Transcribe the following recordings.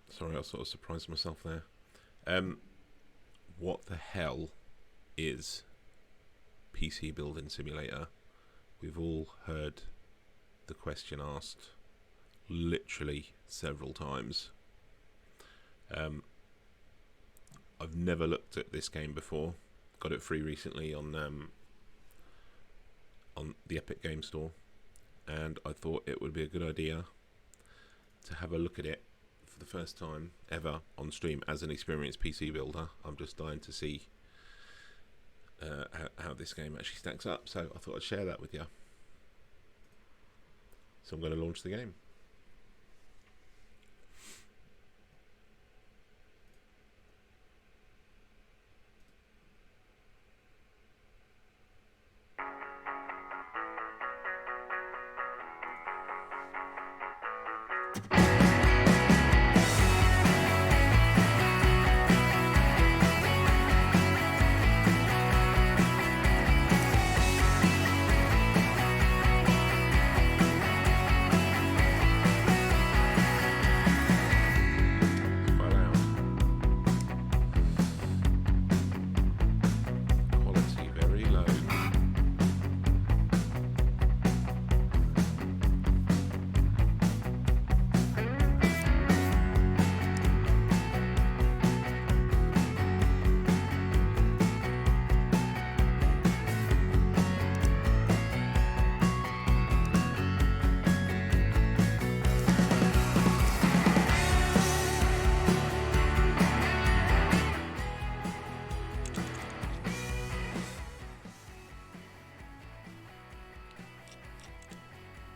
Sorry, I sort of surprised myself there. What the hell is PC Building Simulator? We've all heard the question asked literally several times. I've never looked at this game before. Got it free recently on the Epic Game Store, and I thought it would be a good idea to have a look at it for the first time ever on stream as an experienced PC builder. I'm just dying to see how this game actually stacks up, so I thought I'd share that with you. So I'm going to launch the game.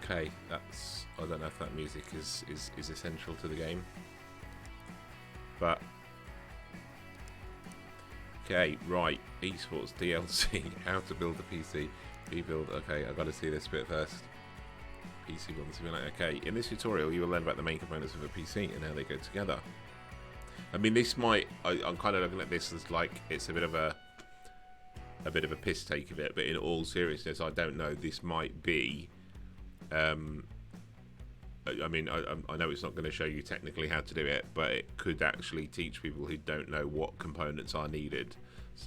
Okay, I don't know if that music is essential to the game, but okay, right, esports DLC, how to build a PC, rebuild. Okay, I've got to see this bit first. PC building simulator. Okay, in this tutorial you will learn about the main components of a PC and how they go together. I mean, this might, I'm kind of looking at this as like it's a bit of a piss take of it, but in all seriousness, I don't know, this might be I mean, I know it's not going to show you technically how to do it, but it could actually teach people who don't know what components are needed.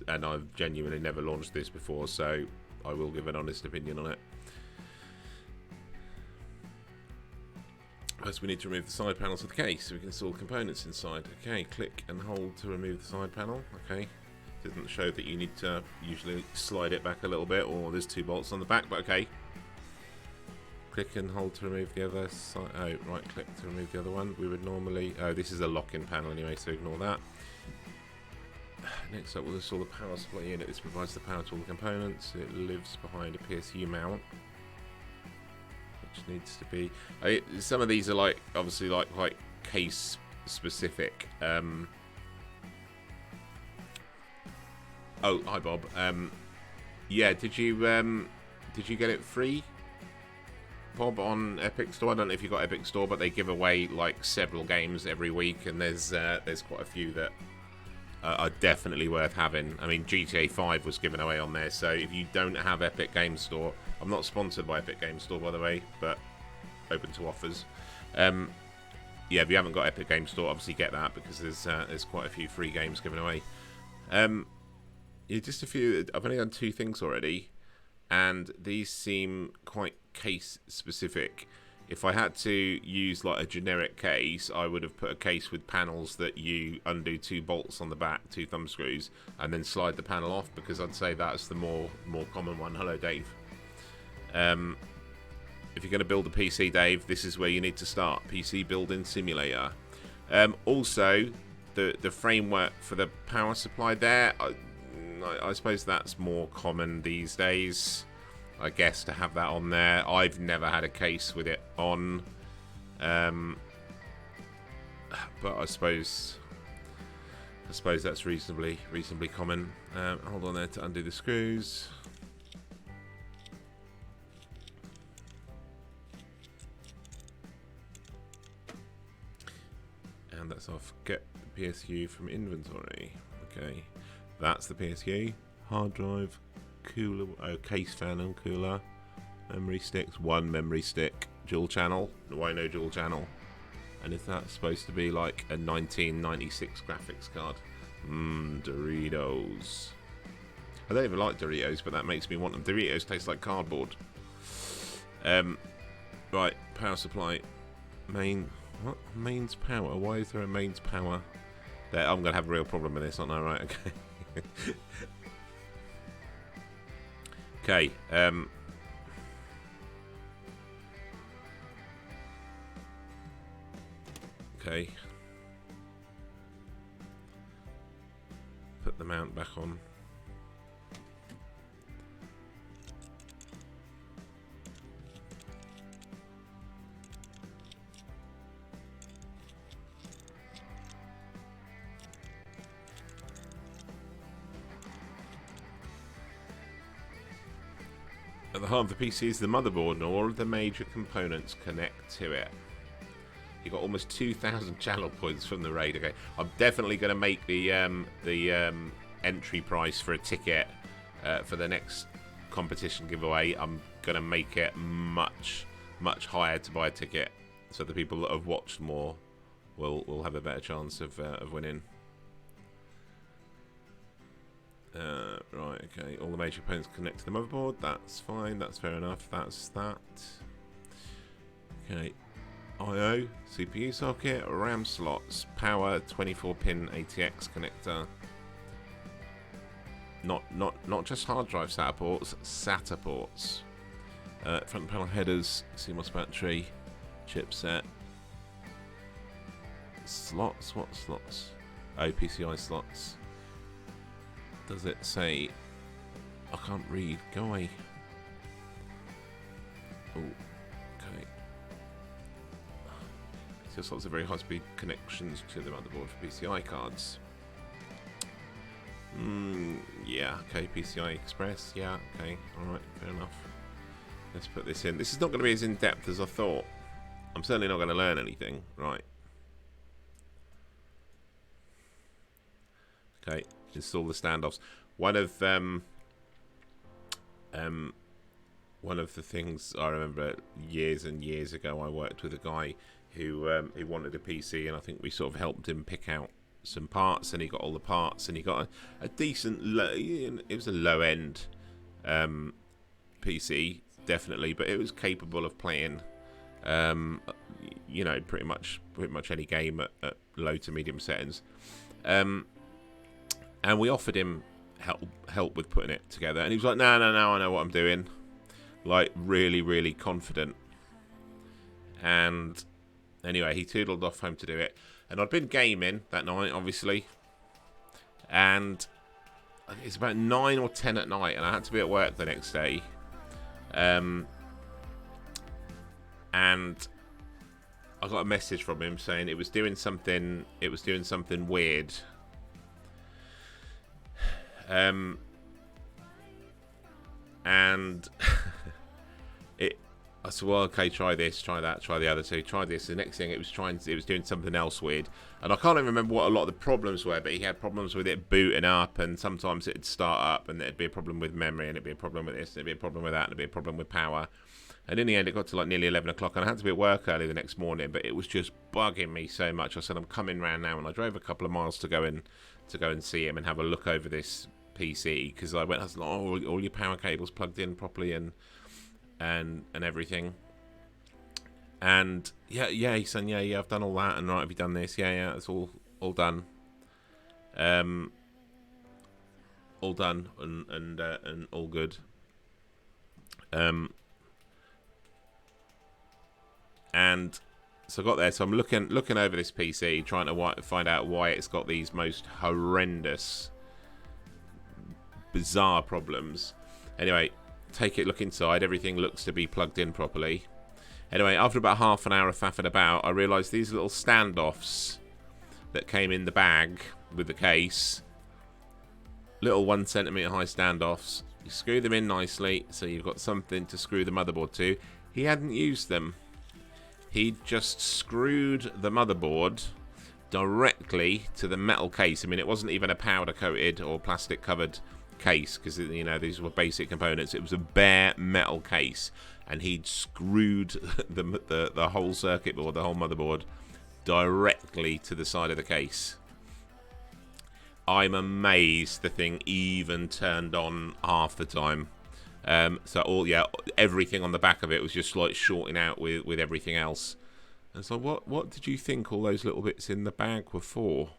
And I've genuinely never launched this before, so I will give an honest opinion on it. First, we need to remove the side panels of the case so we can install components inside. Okay, click and hold to remove the side panel. Okay, doesn't show that you need to usually slide it back a little bit, or there's 2 bolts on the back, but okay. Click and hold to remove the other side. Oh, right click to remove the other one. We would normally... Oh, this is a lock-in panel anyway, so ignore that. Next up, we'll install the power supply unit. This provides the power to all the components. It lives behind a PSU mount, which needs to be... some of these are like, obviously, like quite case specific. Oh, hi Bob. Yeah, did you get it free, Bob, on Epic Store? I don't know if you got Epic Store, but they give away like several games every week, and there's quite a few that are definitely worth having. I mean, GTA 5 was given away on there, so if you don't have Epic Game Store, I'm not sponsored by Epic Game Store, by the way, but open to offers. Yeah, if you haven't got Epic Game Store, obviously get that, because there's quite a few free games given away. Yeah, just a few. I've only done 2 things already, and these seem quite case specific. If I had to use like a generic case, I would have put a case with panels that you undo 2 bolts on the back, 2 thumb screws, and then slide the panel off, because I'd say that's the more common one. Hello, Dave. If you're going to build a PC, Dave, this is where you need to start. PC Building Simulator. Also, the framework for the power supply there, I suppose that's more common these days, I guess, to have that on there. I've never had a case with it on, but I suppose that's reasonably common. Hold on there to undo the screws. And that's off. Get the PSU from inventory. Okay, that's the PSU. Hard drive, cooler, case fan and cooler, memory sticks, 1 memory stick, dual channel. Why no dual channel? And is that supposed to be like a 1996 graphics card? Doritos. I don't even like Doritos, but that makes me want them. Doritos taste like cardboard. Right, power supply. What? Mains power? Why is there a mains power? There, I'm going to have a real problem with this, aren't I? Right, okay. Okay, okay. Put the mount back on. At the heart of the PC is the motherboard, and all of the major components connect to it. You got almost 2,000 channel points from the raid. Okay, I'm definitely going to make the entry price for a ticket for the next competition giveaway. I'm going to make it much higher to buy a ticket, so the people that have watched more will have a better chance of winning. Right, okay. All the major components connect to the motherboard. That's fine. That's fair enough. That's that. Okay. I/O, CPU socket, RAM slots, power, 24-pin ATX connector. Not just hard drive SATA ports, SATA ports. Front panel headers, CMOS battery, chipset. Slots. What slots? Oh, PCI slots. Does it say? I can't read. Go away. Oh, okay. Just lots of very high-speed connections to the motherboard for PCI cards. Yeah. Okay. PCI Express. Yeah. Okay. All right. Fair enough. Let's put this in. This is not going to be as in-depth as I thought. I'm certainly not going to learn anything. Right. Okay. Install the standoffs. One of the things I remember years and years ago, I worked with a guy who wanted a PC, and I think we sort of helped him pick out some parts, and he got all the parts, and he got a decent it was a low end PC, definitely, but it was capable of playing you know, pretty much any game at low to medium settings. And we offered him help with putting it together, and he was like, no, I know what I'm doing. Like, really confident. And anyway, he toodled off home to do it. And I'd been gaming that night, obviously. And it's about 9 or 10 at night, and I had to be at work the next day. And I got a message from him saying it was doing something weird. And I said, well, okay, try this, try that, try the other two, try this. The next thing, it was doing something else weird, and I can't even remember what a lot of the problems were, but he had problems with it booting up, and sometimes it'd start up, and there'd be a problem with memory, and it'd be a problem with this, and it'd be a problem with that, and it'd be a problem with power. And in the end, it got to like nearly 11 o'clock, and I had to be at work early the next morning, but it was just bugging me so much. I said, I'm coming round now, and I drove a couple of miles to go and see him and have a look over this PC, because I was like, oh, all your power cables plugged in properly and everything. And yeah, he said, yeah, I've done all that, and right, have you done this? Yeah, it's all done. All done and all good. And so I got there, so I'm looking over this PC, trying to find out why it's got these most horrendous, bizarre problems. Anyway, look inside, everything looks to be plugged in properly. Anyway, after about half an hour of faffing about, I realised these little standoffs that came in the bag with the case, little 1 centimetre high standoffs, you screw them in nicely, so you've got something to screw the motherboard to. He hadn't used them. He'd just screwed the motherboard directly to the metal case. I mean, it wasn't even a powder coated or plastic covered case, because, you know, these were basic components. It was a bare metal case, and he'd screwed the whole circuit board, the whole motherboard, directly to the side of the case. I'm amazed the thing even turned on half the time. So everything on the back of it was just like shorting out with everything else. And so what did you think all those little bits in the bag were for?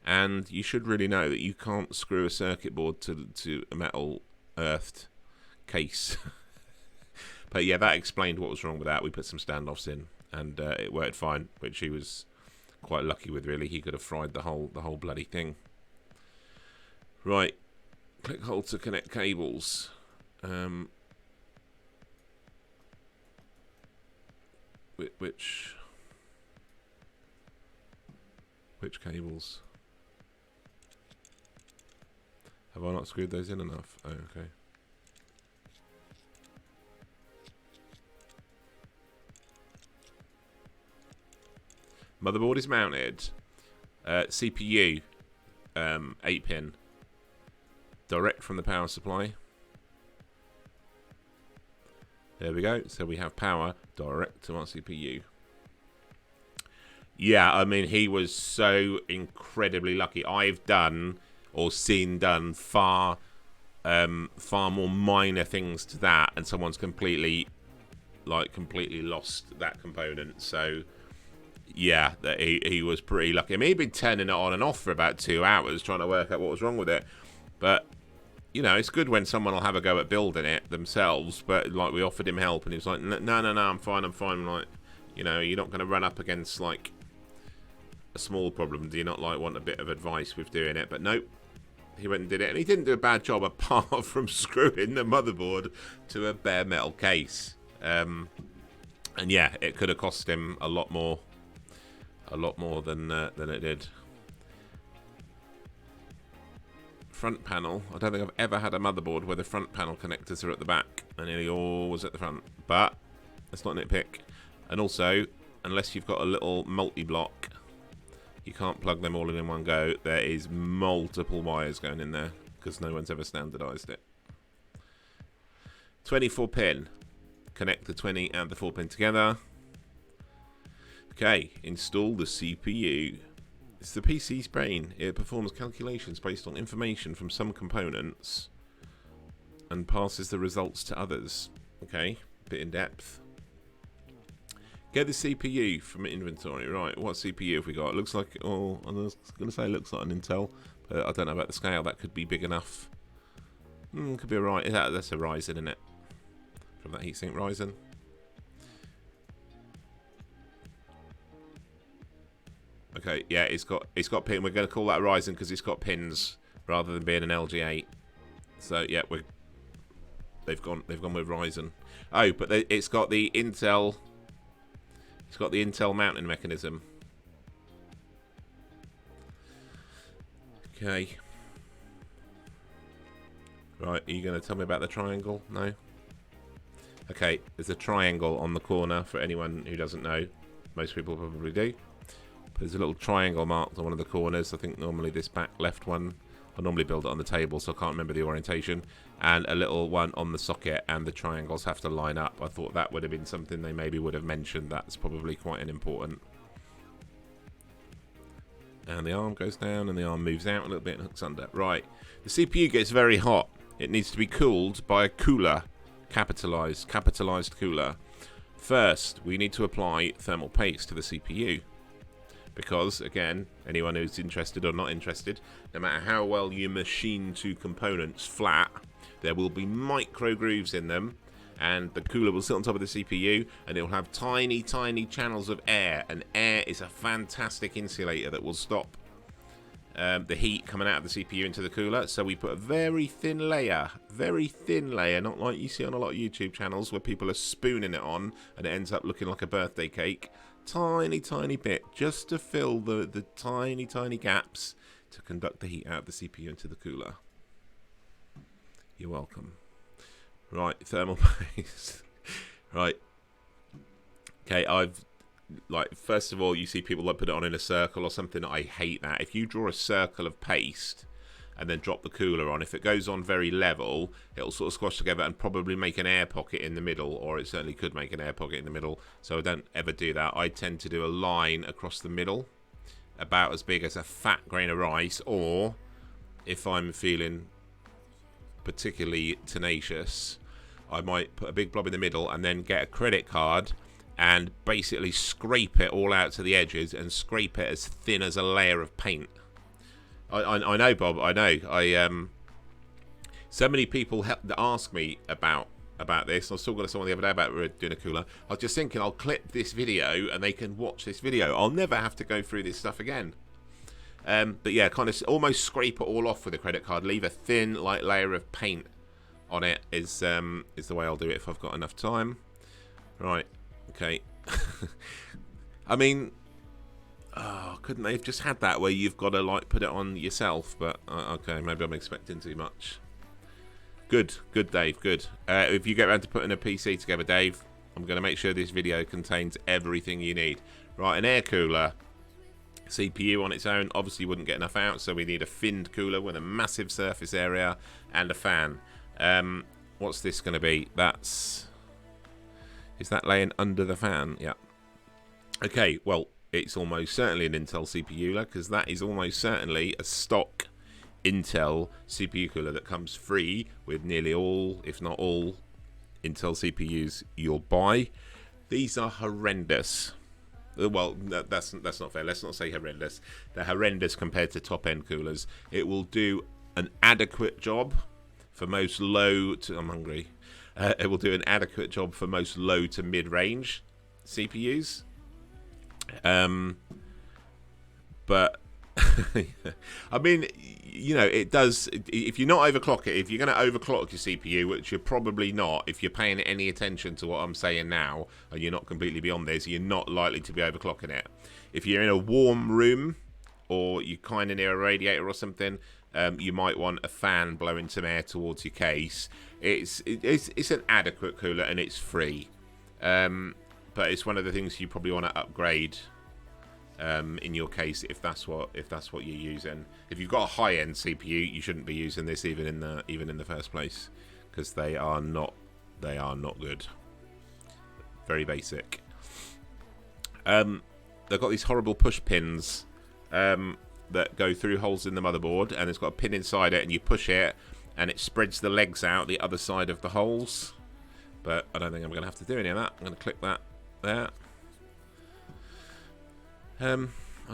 And you should really know that you can't screw a circuit board to a metal earthed case. But yeah, that explained what was wrong with that. We put some standoffs in, and it worked fine, which he was quite lucky with. Really, he could have fried the whole bloody thing. Right, click hold to connect cables. Which cables? Have I not screwed those in enough? Oh, okay. Motherboard is mounted. CPU, 8-pin. Direct from the power supply. There we go. So we have power direct to our CPU. Yeah, I mean, he was so incredibly lucky. I've done or seen done far more minor things to that, and someone's completely lost that component. So yeah, that he was pretty lucky. I mean, he'd been turning it on and off for about 2 hours trying to work out what was wrong with it. But you know, it's good when someone will have a go at building it themselves. But like, we offered him help, and he was like, no, I'm fine. Like, you know, you're not going to run up against like a small problem. Do you not like want a bit of advice with doing it? But nope, he went and did it, and he didn't do a bad job apart from screwing the motherboard to a bare metal case. And yeah, it could have cost him a lot more than it did. Front panel. I don't think I've ever had a motherboard where the front panel connectors are at the back and nearly always at the front. But let's not nitpick. And also, unless you've got a little multi-block, you can't plug them all in one go. There is multiple wires going in there because no one's ever standardized it. 24 pin. Connect the 20 and the 4 pin together. Okay, install the CPU. It's the PC's brain. It performs calculations based on information from some components and passes the results to others. Okay, bit in depth. Get the CPU from inventory. Right, what CPU have we got? It looks like, I was going to say it looks like an Intel, but I don't know about the scale. That could be big enough. Could be a Ryzen. That's a Ryzen, isn't it? From that heatsink Ryzen. Okay, yeah, it's got pin. We're going to call that a Ryzen because it's got pins rather than being an LG8. So yeah, they've gone with Ryzen. Oh, but it's got the Intel. It's got the Intel mounting mechanism. Okay. Right, are you going to tell me about the triangle? No. Okay, there's a triangle on the corner for anyone who doesn't know. Most people probably do. There's a little triangle marked on one of the corners. I think normally this back left one. I normally build it on the table, so I can't remember the orientation. And a little one on the socket, and the triangles have to line up. I thought that would have been something they maybe would have mentioned. That's probably quite an important. And the arm goes down, and the arm moves out a little bit and hooks under. Right. The CPU gets very hot. It needs to be cooled by a cooler. Capitalized cooler. First, we need to apply thermal paste to the CPU. Because, again, anyone who's interested or not interested, no matter how well you machine two components flat, there will be micro grooves in them, and the cooler will sit on top of the CPU, and it will have tiny, tiny channels of air, and air is a fantastic insulator that will stop the heat coming out of the CPU into the cooler. So we put a very thin layer, not like you see on a lot of YouTube channels where people are spooning it on, and it ends up looking like a birthday cake. Tiny, tiny bit, just to fill the tiny, tiny gaps to conduct the heat out of the CPU into the cooler. You're welcome. Right, thermal paste. Right. Okay, first of all, you see people put it on in a circle or something. I hate that. If you draw a circle of paste and then drop the cooler on. If it goes on very level, it'll sort of squash together and probably make an air pocket in the middle, or it certainly could make an air pocket in the middle. So I don't ever do that. I tend to do a line across the middle, about as big as a fat grain of rice, or if I'm feeling particularly tenacious, I might put a big blob in the middle and then get a credit card and basically scrape it all out to the edges and scrape it as thin as a layer of paint. I know, Bob. I know. So many people ask me about this. I was talking to someone the other day about doing a cooler. I was just thinking I'll clip this video and they can watch this video. I'll never have to go through this stuff again. But yeah, kind of almost scrape it all off with a credit card. Leave a thin, light layer of paint on it is the way I'll do it if I've got enough time. Right. Okay. I mean, couldn't they have just had that where you've got to like put it on yourself? But okay, maybe I'm expecting too much. Good, Dave. Good. If you get around to putting a PC together, Dave, I'm going to make sure this video contains everything you need. Right, an air cooler. CPU on its own obviously wouldn't get enough out, so we need a finned cooler with a massive surface area and a fan. What's this going to be? Is that laying under the fan? Yeah. Okay, well, it's almost certainly an Intel CPU cooler, because that is almost certainly a stock Intel CPU cooler that comes free with nearly all, if not all, Intel CPUs you'll buy. These are horrendous. Well, that's not fair. Let's not say horrendous. They're horrendous compared to top-end coolers. It will do an adequate job for most low to... I'm hungry. It will do an adequate job for most low to mid-range CPUs. But I mean, you know, it does. If you're not overclock it, if you're going to overclock your CPU, which you're probably not, if you're paying any attention to what I'm saying now, and you're not completely beyond this, you're not likely to be overclocking it. If you're in a warm room, or you're kind of near a radiator or something, you might want a fan blowing some air towards your case. It's an adequate cooler and it's free, but it's one of the things you probably want to upgrade in your case if that's what you're using. If you've got a high-end CPU, you shouldn't be using this even in the first place, because they are not good. Very basic. They've got these horrible push pins that go through holes in the motherboard, and it's got a pin inside it, and you push it and it spreads the legs out the other side of the holes. But I don't think I'm going to have to do any of that. I'm going to click that there. I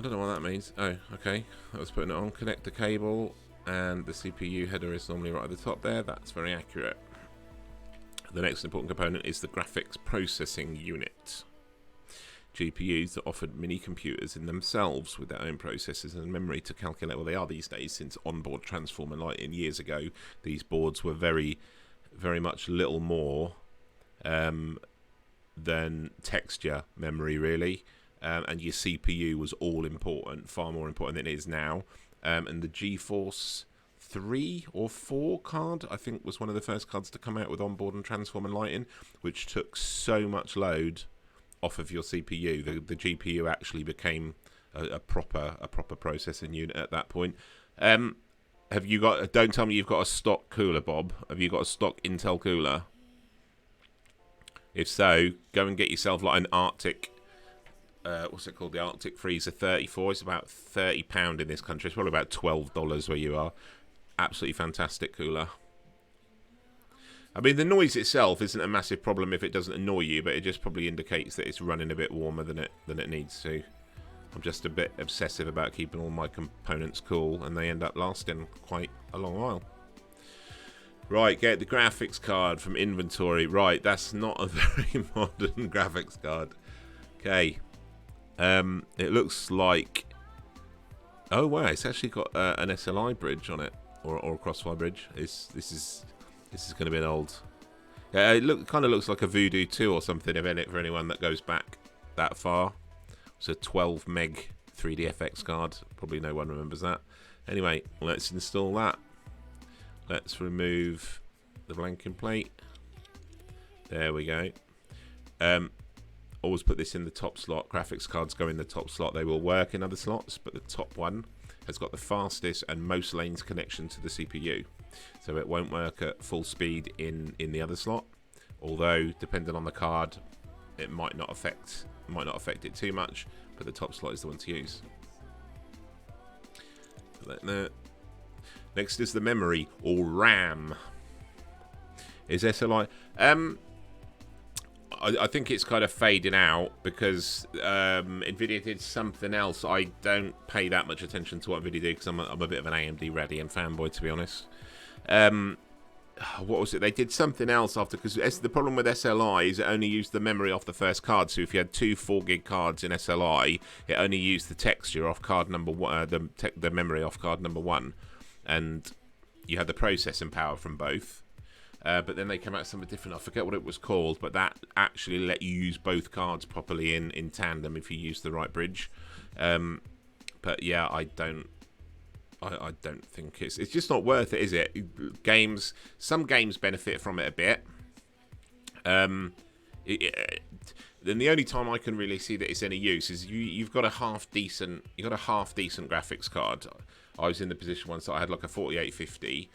don't know what that means. Oh, okay. I was putting it on. Connect the cable, and the CPU header is normally right at the top there. That's very accurate. The next important component is the graphics processing unit. GPUs that offered mini computers in themselves with their own processors and memory to calculate. Well, they are these days, since onboard transformer lighting years ago. These boards were very, very much little more than texture memory, really. And your CPU was all important, far more important than it is now. And the GeForce 3 or 4 card, I think, was one of the first cards to come out with onboard and transformer lighting, which took so much load off of your CPU. The GPU actually became a proper processing unit at that point. Have you got? Don't tell me you've got a stock cooler, Bob. Have you got a stock Intel cooler? If so, go and get yourself like an Arctic. What's it called? The Arctic Freezer 34. It's about £30 in this country. It's probably about $12 where you are. Absolutely fantastic cooler. I mean, the noise itself isn't a massive problem if it doesn't annoy you, but it just probably indicates that it's running a bit warmer than it needs to. I'm just a bit obsessive about keeping all my components cool, and they end up lasting quite a long while. Right, get the graphics card from inventory. Right, that's not a very modern graphics card. Okay. It looks like... Oh, wow, it's actually got an SLI bridge on it, or a Crossfire bridge. This is going to be an old... Yeah, it kind of looks like a Voodoo 2 or something, if any, for anyone that goes back that far. It's a 12 meg 3DFX card. Probably no one remembers that. Anyway, let's install that. Let's remove the blanking plate. There we go. Always put this in the top slot. Graphics cards go in the top slot. They will work in other slots, but the top one has got the fastest and most lanes connection to the CPU. So it won't work at full speed in the other slot. Although, depending on the card, it might not affect it too much. But the top slot is the one to use. Like that. Next is the memory, or RAM. Is SLI? I think it's kind of fading out because Nvidia did something else. I don't pay that much attention to what Nvidia did because I'm a bit of an AMD Radeon fanboy, to be honest. What was it? They did something else after, because the problem with SLI is it only used the memory off the first card. So if you had two 4 gig cards in SLI, it only used the texture off card number one, the memory off card number 1, and you had the processing power from both. But then they came out with something different. I forget what it was called, but that actually let you use both cards properly in tandem if you use the right bridge. But yeah, I don't think it's just not worth it, is it? Some games benefit from it a bit. Then the only time I can really see that it's any use is you've got a half decent graphics card. I was in the position once that I had like a 4850,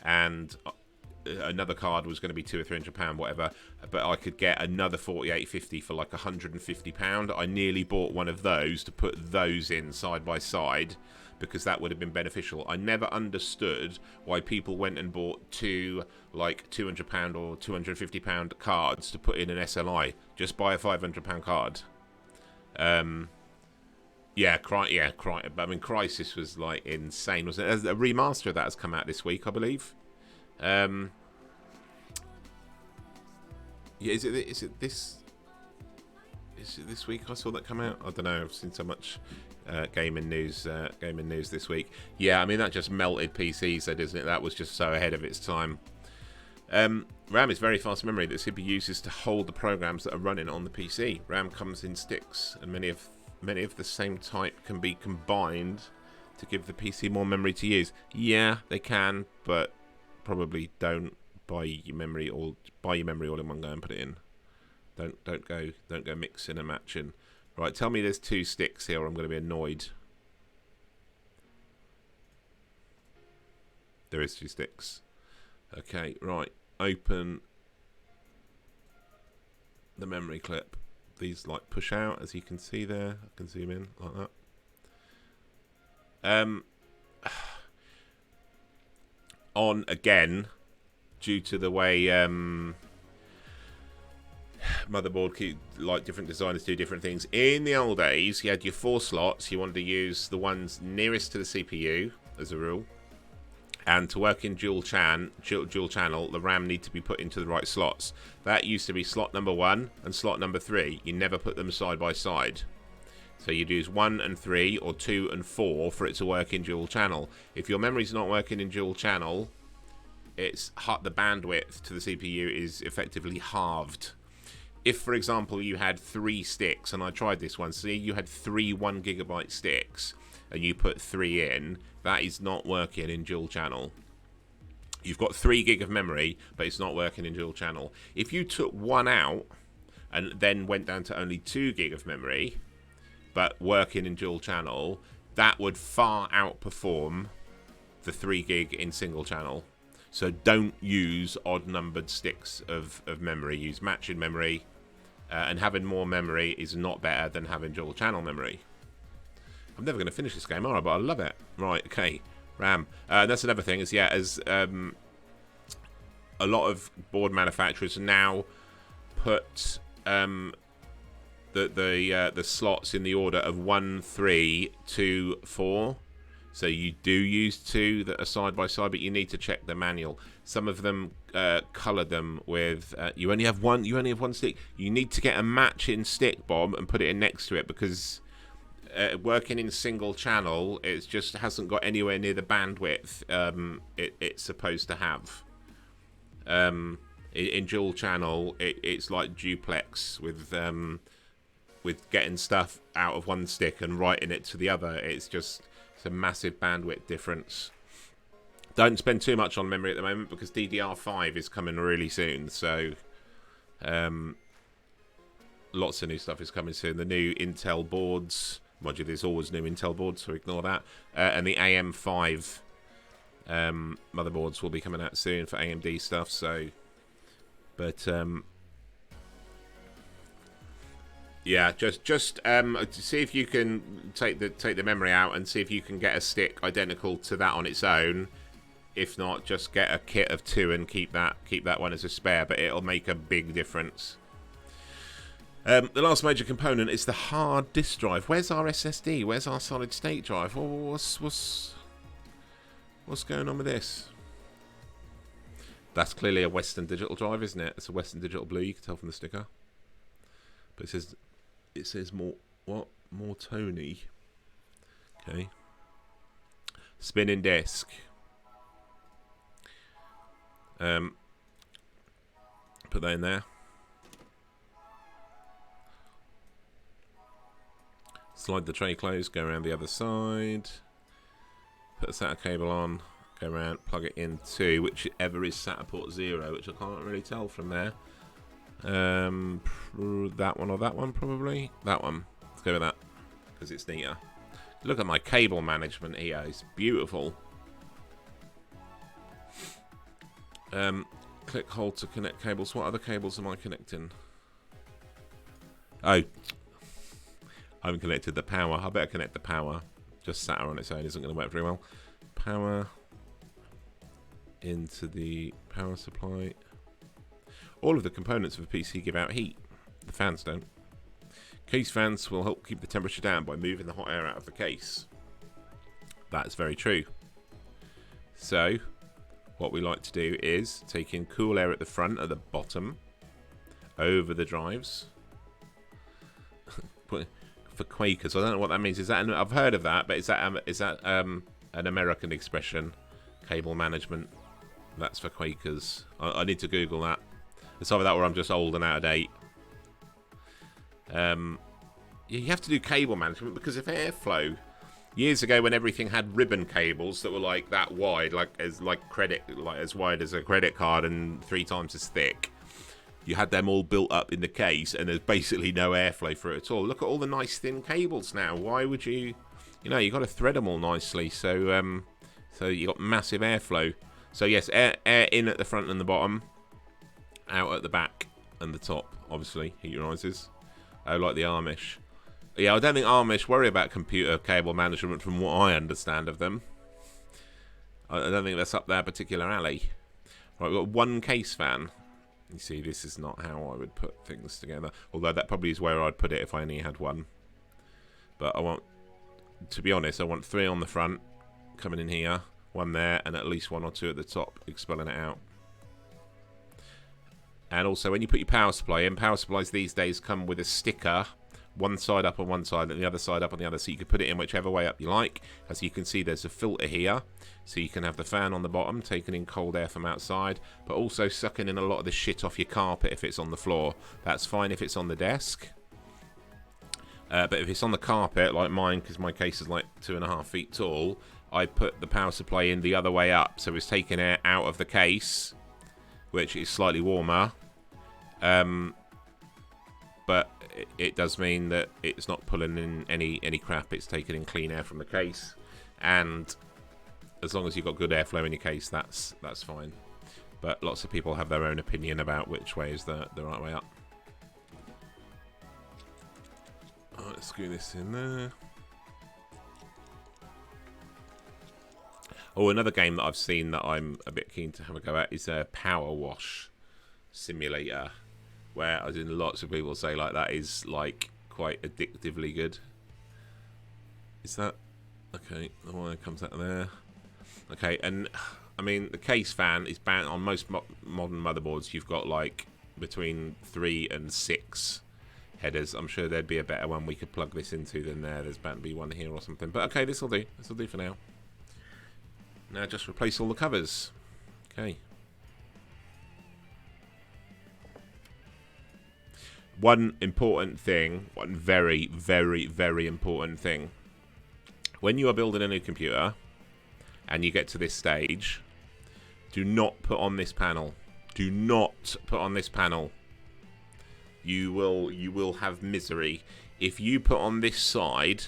and another card was going to be £200 or £300, whatever, but I could get another 4850 for like £150. I nearly bought one of those to put those in side by side, because that would have been beneficial. I never understood why people went and bought two like £200 or £250 cards to put in an SLI. Just buy a £500 card. I mean, Crisis was like insane, wasn't it? A remaster of that has come out this week, I believe. Is it this week I saw that come out? I don't know. I've seen so much gaming news this week. Yeah, I mean, that just melted PCs, doesn't it? That was just so ahead of its time. RAM is very fast memory that CPU uses to hold the programs that are running on the PC. RAM comes in sticks, and many of the same type can be combined to give the PC more memory to use. Yeah, they can, but probably don't buy your memory all in one go and put it in. Don't go mixing and matching. Right, tell me there's 2 sticks here or I'm going to be annoyed. There is 2 sticks. Okay, right. Open the memory clip. These like push out, as you can see there. I can zoom in like that. On again, due to the way motherboard like different designers do different things. In the old days, you had your 4 slots. You wanted to use the ones nearest to the CPU as a rule, and to work in dual channel, the RAM need to be put into the right slots. That used to be slot number 1 and slot number 3. You never put them side by side. So you'd use 1 and 3 or 2 and 4 for it to work in dual channel. If your memory's not working in dual channel, the bandwidth to the CPU is effectively halved. If, for example, you had 3 sticks, and I tried this one, see, you had 3 1GB sticks, and you put 3 in, that is not working in dual channel. You've got 3 gig of memory, but it's not working in dual channel. If you took 1 out, and then went down to only 2 gig of memory, but working in dual channel, that would far outperform the 3 gig in single channel. So don't use odd numbered sticks of memory. Use matching memory, and having more memory is not better than having dual channel memory. I'm never going to finish this game, are I? But I love it. Right, okay. RAM. That's another thing, is a lot of board manufacturers now put the slots in the order of 1, 3, 2, 4. So you do use 2 that are side by side, but you need to check the manual. Some of them colour them with you only have one stick. You need to get a matching stick, Bob, and put it in next to it, because working in single channel, it just hasn't got anywhere near the bandwidth it's supposed to have. In dual channel, it's like duplex with getting stuff out of one stick and writing it to the other. It's a massive bandwidth difference. Don't spend too much on memory at the moment, because DDR5 is coming really soon. So lots of new stuff is coming soon. The new Intel boards, Mind you, there's always new Intel boards, so ignore that. And the AM5 motherboards will be coming out soon for AMD stuff. So, but yeah, just see if you can take the memory out and see if you can get a stick identical to that on its own. If not, just get a kit of 2 and keep that one as a spare. But it'll make a big difference. The last major component is the hard disk drive. Where's our SSD? Where's our solid state drive? What's going on with this? That's clearly a Western Digital drive, isn't it? It's a Western Digital blue. You can tell from the sticker. But it says more Tony. Okay. Spinning disk. Put that in there. Slide the tray closed, go around the other side. Put the SATA cable on, go around, plug it into whichever is SATA port 0, which I can't really tell from there. That one or that one, probably. That one. Let's go with that, because it's neater. Look at my cable management here. It's beautiful. Click hold to connect cables. What other cables am I connecting? Oh, I haven't connected the power. I better connect the power. Just SATA on its own isn't going to work very well. Power into the power supply. All of the components of a PC give out heat. The fans don't. Case fans will help keep the temperature down by moving the hot air out of the case. That's very true. So, what we like to do is take in cool air at the front, at the bottom, over the drives. For Quakers, I don't know what that means. Is that I've heard of that, but is that an American expression? Cable management. That's for Quakers. I need to Google that. It's either that or I'm just old and out of date. You have to do cable management because of airflow. Years ago, when everything had ribbon cables that were like that wide, like as wide as a credit card and 3 times as thick, you had them all built up in the case, and there's basically no airflow for it at all. Look at all the nice thin cables now. Why would you? You got to thread them all nicely, so you got massive airflow. So yes, air in at the front and the bottom, out at the back and the top. Obviously, heat rises. Oh, like the Amish. Yeah, I don't think Amish worry about computer cable management from what I understand of them. I don't think that's up their particular alley. Right, we've got one case fan. You see, this is not how I would put things together. Although that probably is where I'd put it if I only had one. But to be honest, I want 3 on the front, coming in here, 1 there, and at least 1 or 2 at the top, expelling it out. And also, when you put your power supply in, power supplies these days come with a sticker, one side up on one side and the other side up on the other, so you can put it in whichever way up you like. As you can see, there's a filter here, so you can have the fan on the bottom taking in cold air from outside, but also sucking in a lot of the shit off your carpet if it's on the floor. That's fine if it's on the desk, but if it's on the carpet like mine, because my case is like 2.5 feet tall, I put the power supply in the other way up, so it's taking air out of the case, which is slightly warmer, but it does mean that it's not pulling in any crap. It's taking in clean air from the case, and as long as you've got good airflow in your case, that's fine. But lots of people have their own opinion about which way is the right way up. Right, let's screw this in there. Oh, another game that I've seen that I'm a bit keen to have a go at is a Power Wash Simulator, where, as in lots of people say, like, that is like quite addictively good. Is that okay? The wire comes out of there. Okay, and I mean the case fan is banned on most modern motherboards. You've got like between 3 and 6 headers. I'm sure there'd be a better one we could plug this into than there. There's bound to be one here or something. But okay, this will do. This will do for now. Now just replace all the covers. Okay. One important thing, one very, very, very important thing. When you are building a new computer and you get to this stage, do not put on this panel. Do not put on this panel. You will have misery. If you put on this side,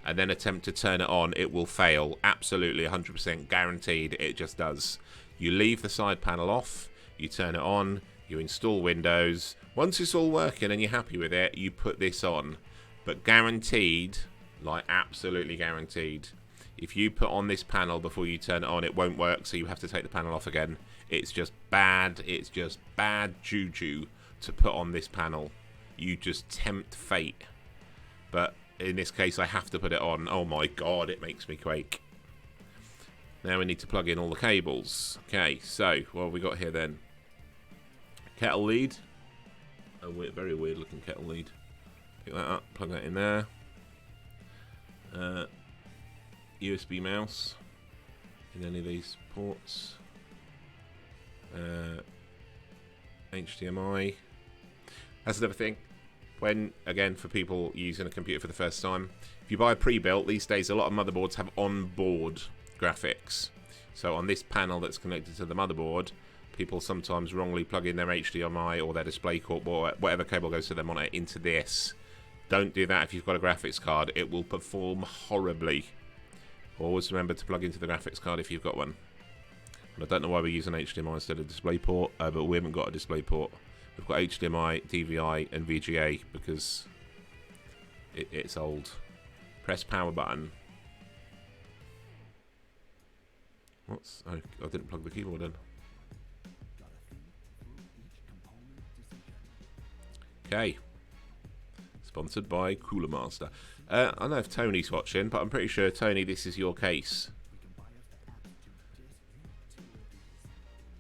and then attempt to turn it on, it will fail. Absolutely 100% guaranteed, it just does. You leave the side panel off, you turn it on, you install Windows. Once it's all working and you're happy with it, you put this on. But guaranteed, like absolutely guaranteed, if you put on this panel before you turn it on, it won't work, so you have to take the panel off again. It's just bad juju to put on this panel. You just tempt fate. But in this case, I have to put it on. Oh my god, it makes me quake. Now we need to plug in all the cables. Okay, so what have we got here then? Kettle lead. A very weird looking kettle lead. Pick that up, plug that in there. USB mouse in any of these ports. HDMI. That's another thing. When, again, for people using a computer for the first time, if you buy a pre-built, these days a lot of motherboards have on-board graphics. So on this panel that's connected to the motherboard, people sometimes wrongly plug in their HDMI or their DisplayPort or whatever cable goes to their monitor into this. Don't do that if you've got a graphics card. It will perform horribly. Always remember to plug into the graphics card if you've got one. And I don't know why we're using HDMI instead of DisplayPort, but we haven't got a DisplayPort. We've got HDMI, DVI, and VGA because it's old. Press power button. What's... Oh, I didn't plug the keyboard in. Okay. Sponsored by Cooler Master. I don't know if Tony's watching, but I'm pretty sure, Tony, this is your case.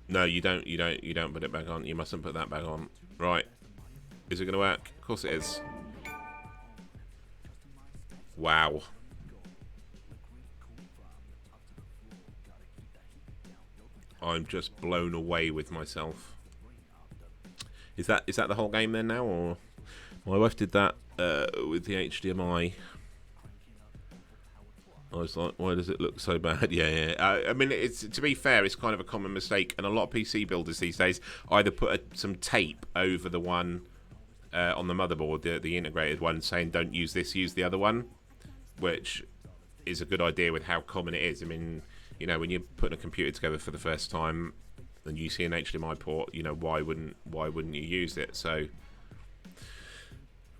No, you don't put it back on. You mustn't put that back on. Right. Is it going to work? Of course it is. Wow. I'm just blown away with myself. Is that the whole game then now, or my wife did that with the HDMI? I was like, why does it look so bad? Yeah. I mean, it's, to be fair, it's kind of a common mistake, and a lot of PC builders these days either put some tape over the one on the motherboard, the integrated one, saying don't use this, use the other one, which is a good idea with how common it is. I mean, you know, when you're putting a computer together for the first time and you see an HDMI port, you know, why wouldn't you use it? So.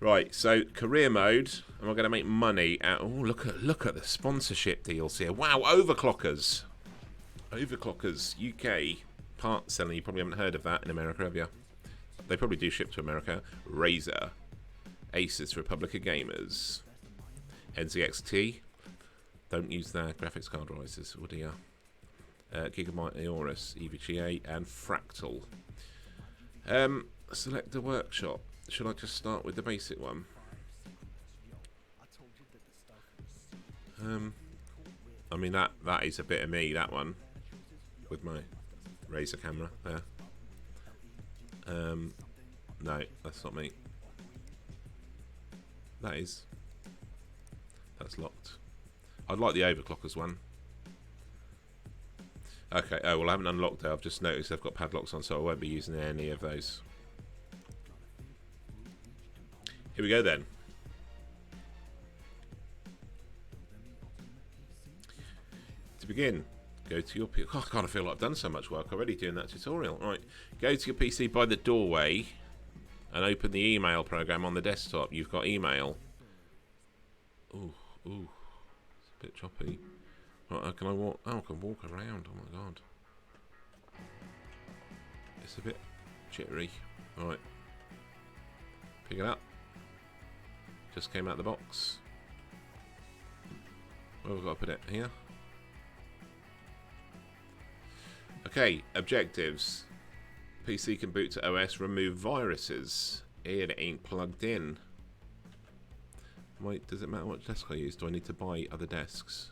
Right, so career mode, and we're going to make money out... Oh, look at the sponsorship deals here. Wow, Overclockers. Overclockers, UK. Part selling, you probably haven't heard of that in America, have you? They probably do ship to America. Razer. Asus, Republic of Gamers. NZXT. Don't use their graphics card risers, would you? Gigabyte Aorus, EVGA, and Fractal. Select the workshop. Should I just start with the basic one? I mean, that is a bit of me, that one. With my Razer camera there. No, that's not me. That's locked. I'd like the overclockers one. Okay, oh, well I haven't unlocked it. I've just noticed I've got padlocks on, so I won't be using any of those. Here we go then. To begin, go to your PC. Oh, I kind of feel like I've done so much work already doing that tutorial. Right, go to your PC by the doorway and open the email program on the desktop. You've got email. Ooh, it's a bit choppy. Right, can I walk? Oh, I can walk around. Oh my god, it's a bit jittery. Right, pick it up. Just came out the box. Where have we got to put it? Here. Okay, objectives. PC can boot to OS, remove viruses. It ain't plugged in. Wait, does it matter what desk I use? Do I need to buy other desks?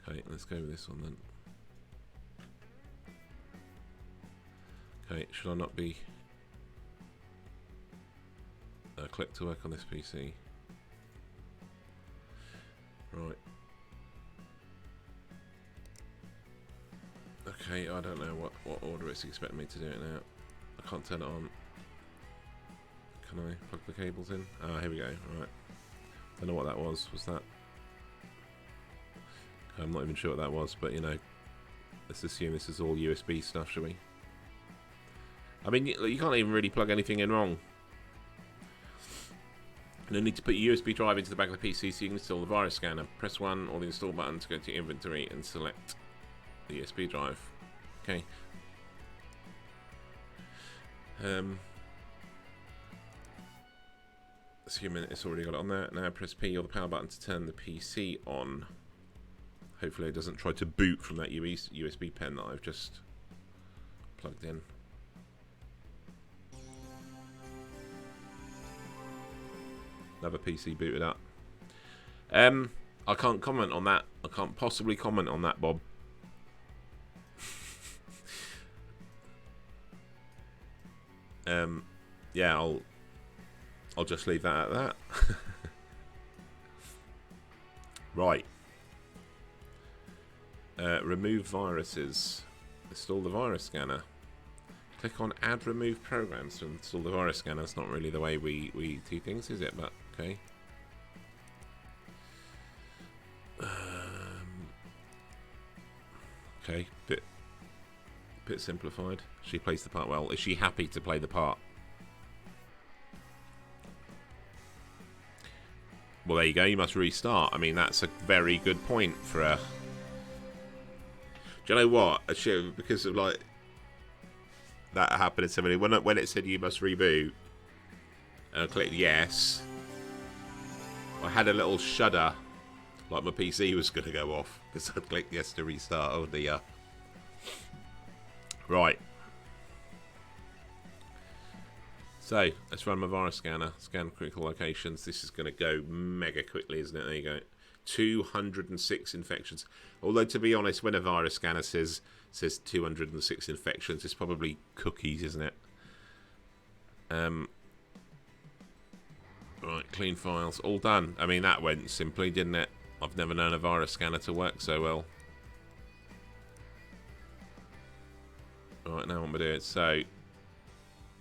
Okay, let's go with this one then. Okay, should I not be... click to work on this PC. Right. Okay, I don't know what order it's expecting me to do it now. I can't turn it on. Can I plug the cables in? Ah, here we go. Right. Don't know what that was. Was that? I'm not even sure what that was, but you know, let's assume this is all USB stuff, shall we? I mean, you can't even really plug anything in wrong. You'll need to put your USB drive into the back of the PC so you can install the virus scanner. Press 1 or the install button to go to your inventory and select the USB drive. Okay. Assuming it's already got it on there. Now press P or the power button to turn the PC on. Hopefully it doesn't try to boot from that USB pen that I've just plugged in. Another PC booted up. I can't comment on that. I can't possibly comment on that, Bob. Yeah, I'll just leave that at that. Right. Remove viruses. Install the virus scanner. Click on Add Remove Programs to install the virus scanner. That's not really the way we do things, is it? But okay. Okay, bit simplified. She plays the part well. Is she happy to play the part? Well, there you go. You must restart. I mean, that's a very good point for a... Do you know what? Because of like that happened to me when it said you must reboot, and I clicked yes, I had a little shudder, like my PC was going to go off because I clicked yes to restart. Oh dear. Right. So let's run my virus scanner. Scan critical locations. This is going to go mega quickly, isn't it? There you go. 206 infections. Although to be honest, when a virus scanner says 206 infections, it's probably cookies, isn't it? Right, clean files, all done. I mean, that went simply, didn't it? I've never known a virus scanner to work so well. Right, now what am I doing? So,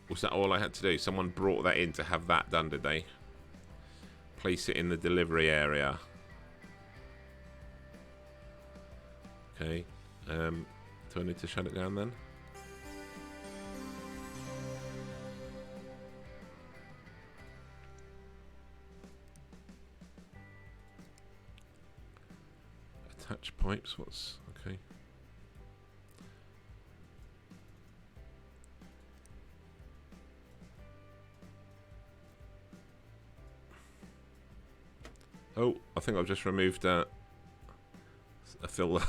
was that all I had to do? Someone brought that in to have that done, did they? Place it in the delivery area. Okay. Do I need to shut it down then? Attach pipes. What's okay? Oh, I think I've just removed a filter.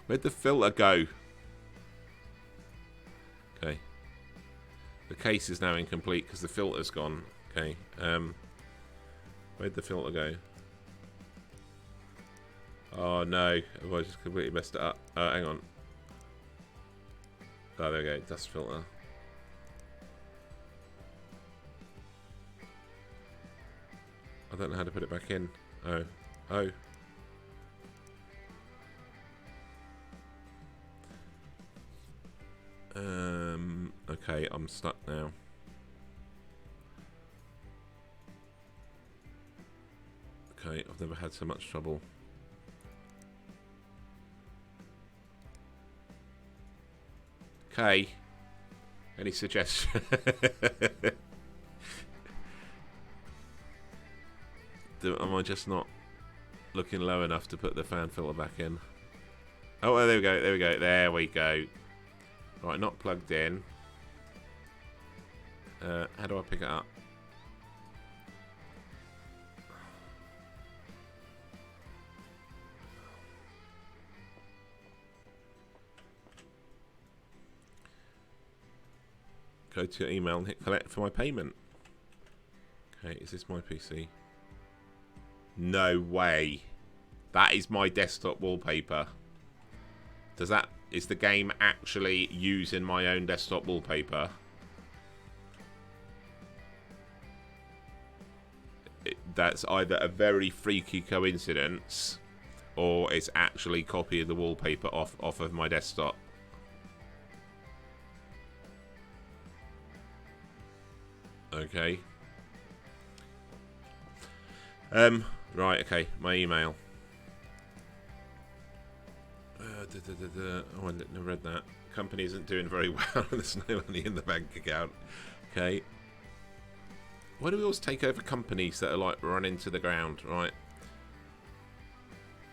Where'd the filter go? Okay. The case is now incomplete because the filter's gone. Okay. Where'd the filter go? Oh no, have I just completely messed it up? Hang on. Oh, there we go. Dust filter. I don't know how to put it back in. Oh. Oh. Okay, I'm stuck now. Okay, I've never had so much trouble. Okay. Any suggestion? Am I just not looking low enough to put the fan filter back in? Oh, there we go, there we go, there we go. Right, not plugged in. How do I pick it up? Go to your email and hit collect for my payment. Okay, is this my PC? No way. That is my desktop wallpaper. Is the game actually using my own desktop wallpaper? That's either a very freaky coincidence or it's actually copying the wallpaper off of my desktop. Okay. Right, okay, my email. Oh, I never read that. Company isn't doing very well. There's no money in the bank account. Okay. Why do we always take over companies that are like running to the ground? Right.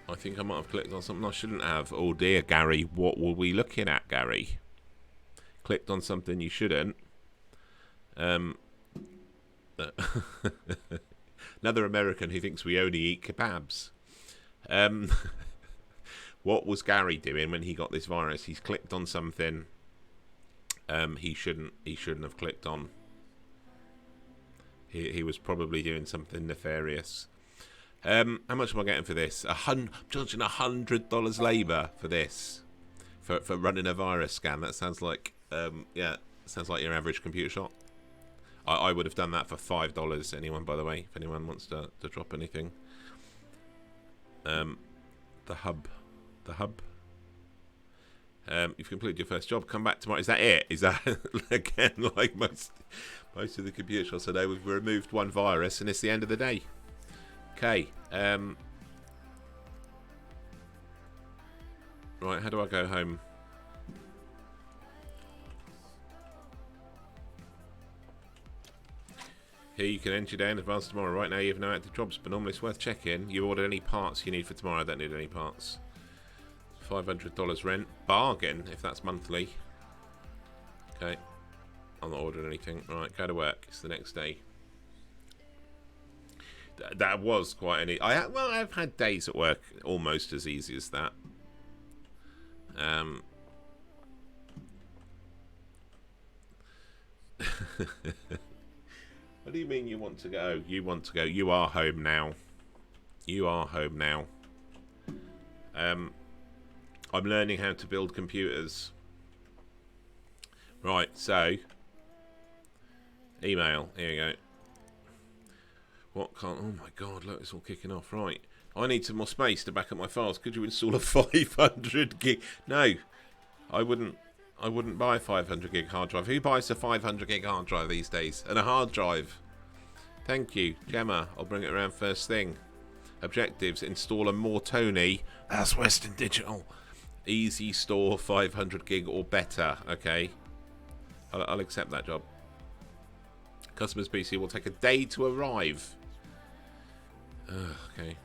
I think I might have clicked on something I shouldn't have. Oh dear, Gary. What were we looking at, Gary? Clicked on something you shouldn't. Another American who thinks we only eat kebabs. What was Gary doing when he got this virus? He's clicked on something he shouldn't have clicked on. He was probably doing something nefarious. How much am I getting for this? I'm charging $100 labour for this, for running a virus scan. That sounds like sounds like your average computer shop. I would have done that for $5. Anyone, by the way, if anyone wants to drop anything. The hub. You've completed your first job. Come back tomorrow. Is that it? Is that again like most of the computer shops today? We've removed one virus and it's the end of the day. Okay. Right. How do I go home? Here, you can end your day in advance tomorrow. Right now, you have no active jobs, but normally it's worth checking. You ordered any parts you need for tomorrow. I don't need any parts. $500 rent. Bargain, if that's monthly. Okay. I'm not ordering anything. Right, go to work. It's the next day. That was quite an... I've had days at work almost as easy as that. What do you mean you want to go? You want to go. You are home now. You are home now. I'm learning how to build computers. Right, so... Email. Here you go. What can't... Oh my god, look, it's all kicking off. Right. I need some more space to back up my files. Could you install a 500 gig... No. I wouldn't buy a 500 gig hard drive. Who buys a 500 gig hard drive these days? And a hard drive. Thank you, Gemma. I'll bring it around first thing. Objectives: install a more Tony. That's Western Digital. Easy store 500 gig or better. Okay, I'll accept that job. Customer's PC will take a day to arrive. Okay.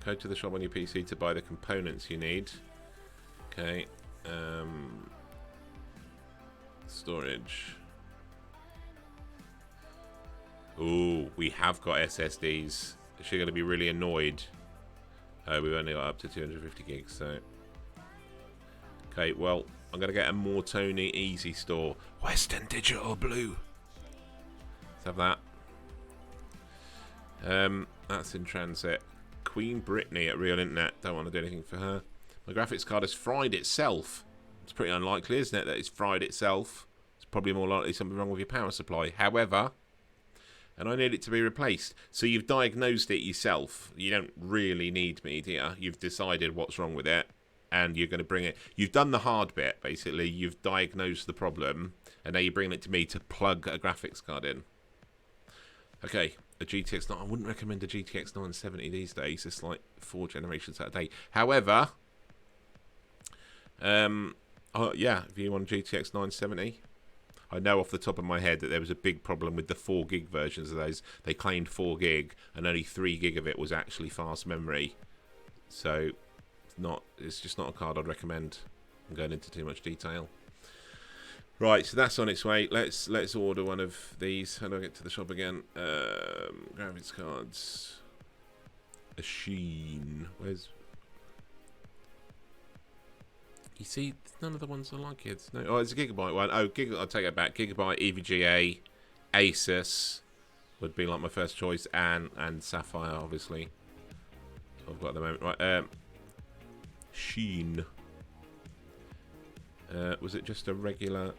Go to the shop on your PC to buy the components you need. Okay. Storage. Ooh, we have got SSDs. Is she going to be really annoyed? We've only got up to 250 gigs, so... Okay, well, I'm going to get a more Tony Easy Store. Western Digital Blue. Let's have that. That's in transit. Queen Brittany at Real Internet. Don't want to do anything for her. My graphics card has fried itself. It's pretty unlikely, isn't it, that it's fried itself? It's probably more likely something wrong with your power supply. However, and I need it to be replaced. So you've diagnosed it yourself. You don't really need me, do you? You've decided what's wrong with it, and you're going to bring it. You've done the hard bit, basically. You've diagnosed the problem, and now you're bringing it to me to plug a graphics card in. Okay, a GTX 9. I wouldn't recommend a GTX 970 these days. It's like 4 generations out of date. However, yeah, if you want a GTX 970, I know off the top of my head that there was a big problem with the 4 gig versions of those. They claimed 4 gig, and only 3 gig of it was actually fast memory. So, it's just not a card I'd recommend. I'm going into too much detail. Right, so that's on its way. Let's order one of these. How do I get to the shop again? Graphics cards. A Sheen. Where's... You see, none of the ones I like it. No, oh, it's a Gigabyte one. Oh, I'll take it back. Gigabyte, EVGA, Asus would be like my first choice, and Sapphire, obviously. I've got at the moment. Right, Sheen. Was it just a regular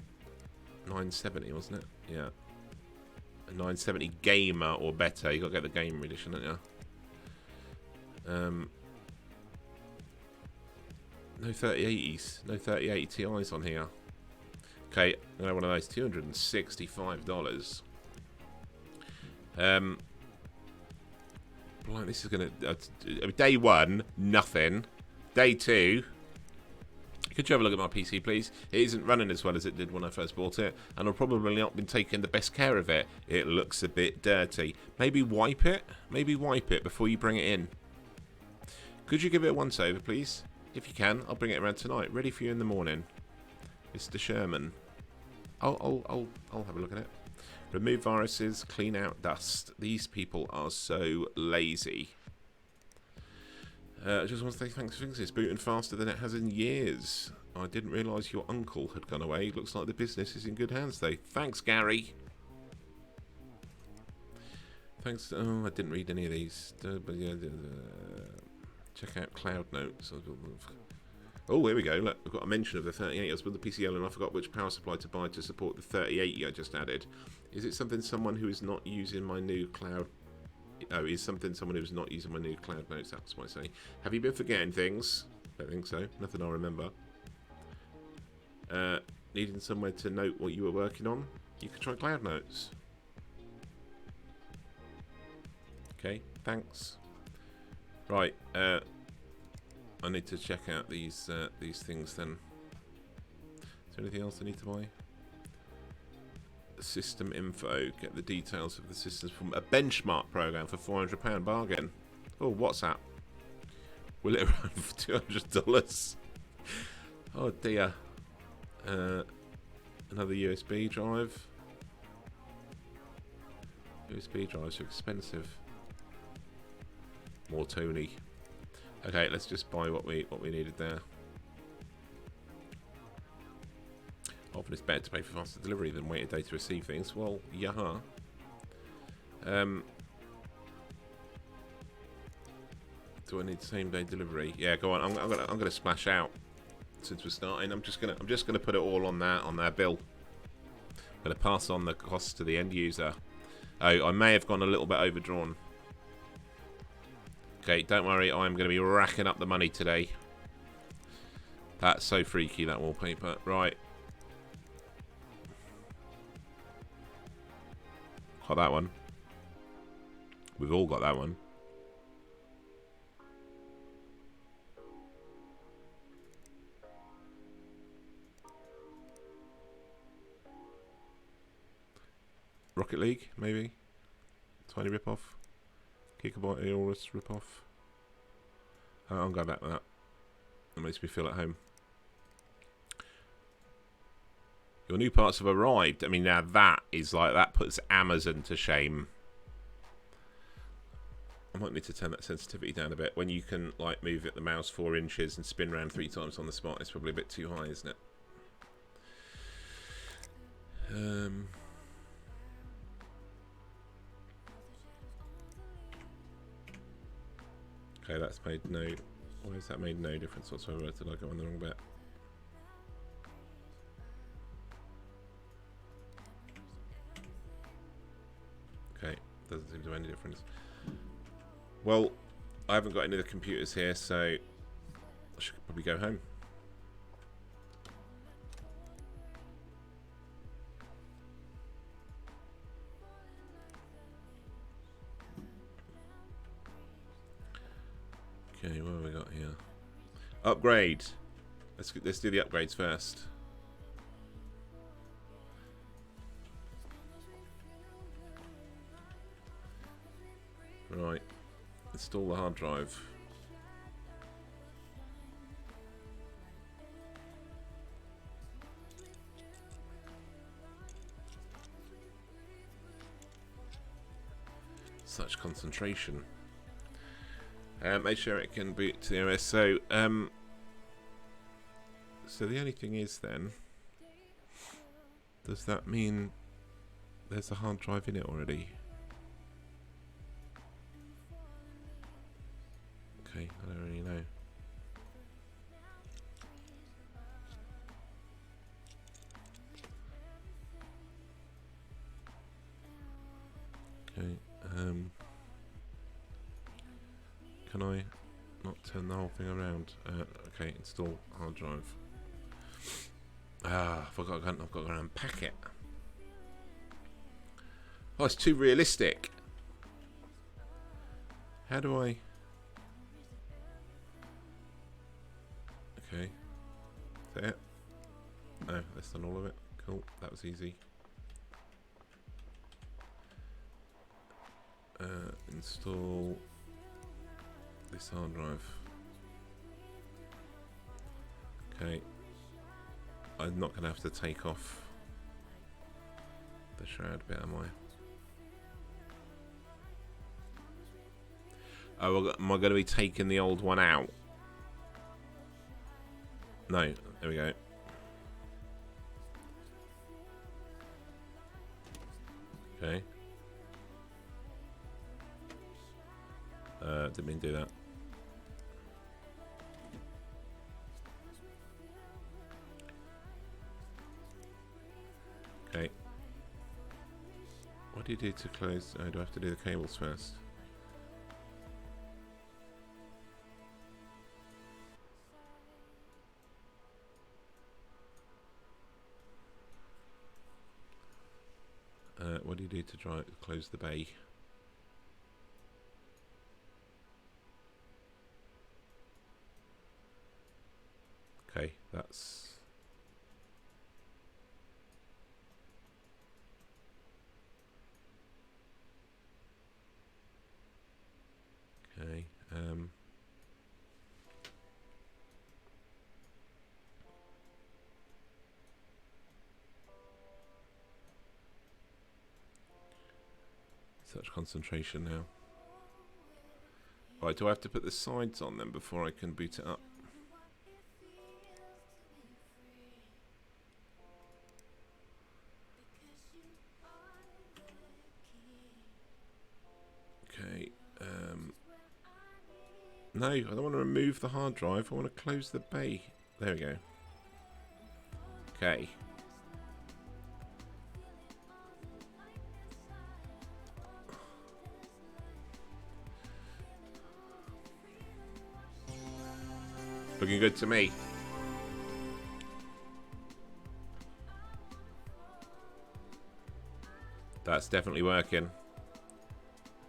970, wasn't it? Yeah. A 970 Gamer or better. You got to get the Gamer edition, don't you? No 3080s. No 3080 Ti's on here. Okay, I know one of those. $265. Blimey, this is going to... day 1, nothing. Day 2... Could you have a look at my PC, please? It isn't running as well as it did when I first bought it, and I've probably not been taking the best care of it. It looks a bit dirty. Maybe wipe it? Maybe wipe it before you bring it in. Could you give it a once-over, please? If you can, I'll bring it around tonight. Ready for you in the morning. Mr. Sherman. I'll have a look at it. Remove viruses, clean out dust. These people are so lazy. I just want to say thanks for fixing this. Booting faster than it has in years. I didn't realise your uncle had gone away. Looks like the business is in good hands, though. Thanks, Gary. Thanks. Oh, I didn't read any of these. But yeah, check out Cloud Notes. Oh, here we go. Look, I've got a mention of the 38. I was with the PCL and I forgot which power supply to buy to support the 38 I just added. Is it something someone who is not using my new cloud... Oh, is something someone who's not using my new Cloud Notes apps might say. Have you been forgetting things? Don't think so. Nothing I remember. Needing somewhere to note what you were working on? You could try Cloud Notes. Okay, thanks. Right, I need to check out these things then. Is there anything else I need to buy? System info. Get the details of the systems from a benchmark program for £400 bargain. Oh, WhatsApp. Will it run for $200? Oh dear. Another USB drive. USB drives are expensive. More Tony. Okay, let's just buy what we needed there. Often it's better to pay for faster delivery than wait a day to receive things. Well, yeah. Do I need same day delivery? Yeah, go on. I'm gonna splash out since we're starting. I'm just gonna put it all on their bill. I'm gonna pass on the costs to the end user. Oh, I may have gone a little bit overdrawn. Okay, don't worry. I'm gonna be racking up the money today. That's so freaky, that wallpaper. Right. Got that one. We've all got that one. Rocket League, maybe? Tiny rip-off. Gigabyte Aorus rip-off. I'll go back with that. That makes me feel at home. Your new parts have arrived. I mean, now that is like, that puts Amazon to shame. I might need to turn that sensitivity down a bit. When you can, like, move it the mouse 4 inches and spin around 3 times on the spot, it's probably a bit too high, isn't it? Okay, that's made no... Why has that made no difference whatsoever? Did I go on the wrong bit? Okay, doesn't seem to make any difference. Well, I haven't got any of the computers here, so I should probably go home. Okay, what have we got here? Upgrade. Let's do the upgrades first. Right. Install the hard drive. Such concentration. Make sure it can boot to the OS. So, so the only thing is then, does that mean there's a hard drive in it already? Okay, I don't really know. Okay, can I not turn the whole thing around? Okay, install hard drive. Ah, I've got to unpack it. Oh, it's too realistic. How do I... Okay. Is that it? No, that's done all of it. Cool, that was easy. Install this hard drive. Okay. I'm not going to have to take off the shroud bit, am I? Oh, am I going to be taking the old one out? No, there we go. Okay. Didn't mean to do that. Okay. What do you do to close? Oh, do I have to do the cables first? What do you do to close the bay? Okay, that's... Okay, such concentration now. Right, do I have to put the sides on then before I can boot it up? Okay, no, I don't want to remove the hard drive, I want to close the bay. There we go. Okay. Looking good to me. That's definitely working.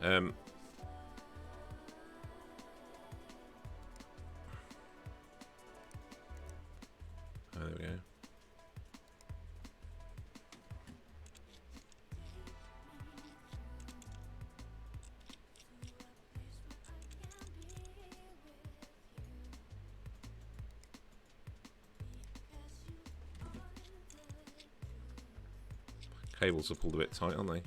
Oh, there we go. Cables are pulled a bit tight, aren't they?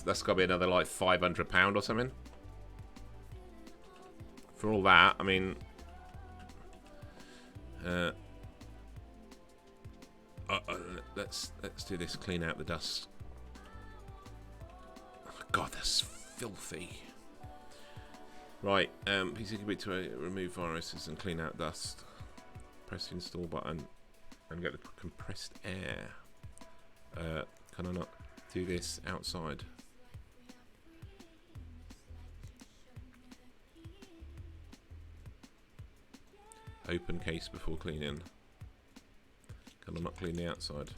That's got to be another like £500 or something. For all that, I mean, let's do this. Clean out the dust. Oh, God, that's filthy. Right, PC can be to remove viruses and clean out dust. Press the install button and get the compressed air. Can I not do this outside? Open case before cleaning. Can I not clean the outside?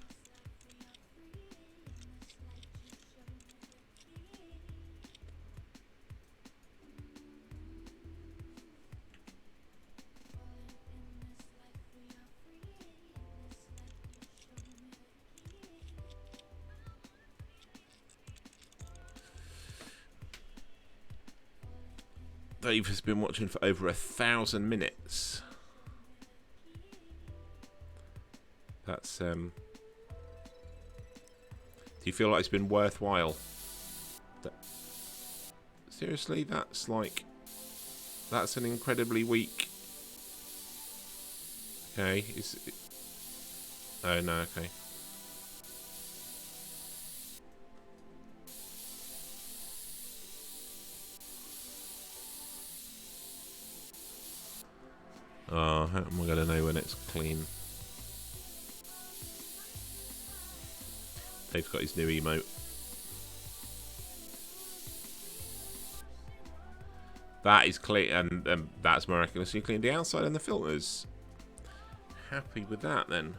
Dave has been watching for over 1,000 minutes. That's do you feel like it's been worthwhile? Seriously, that's an incredibly weak. Okay, oh no, okay. Oh, how am I going to know when it's clean? Dave's got his new emote. That is clean, and that's miraculously cleaned the outside and the filters. Happy with that then.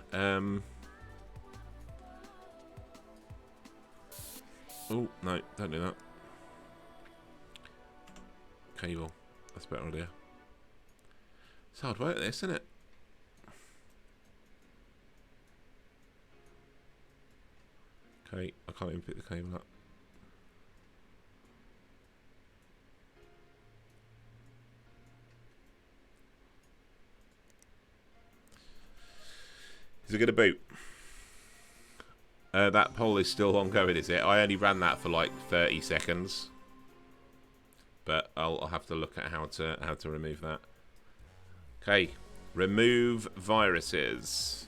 Oh, no, don't do that. Cable. That's a better idea. It's hard work, this, isn't it? Okay, I can't even pick the cable up. Is it going to boot? That poll is still ongoing, is it? I only ran that for like 30 seconds. But I'll have to look at how to remove that. Okay, remove viruses.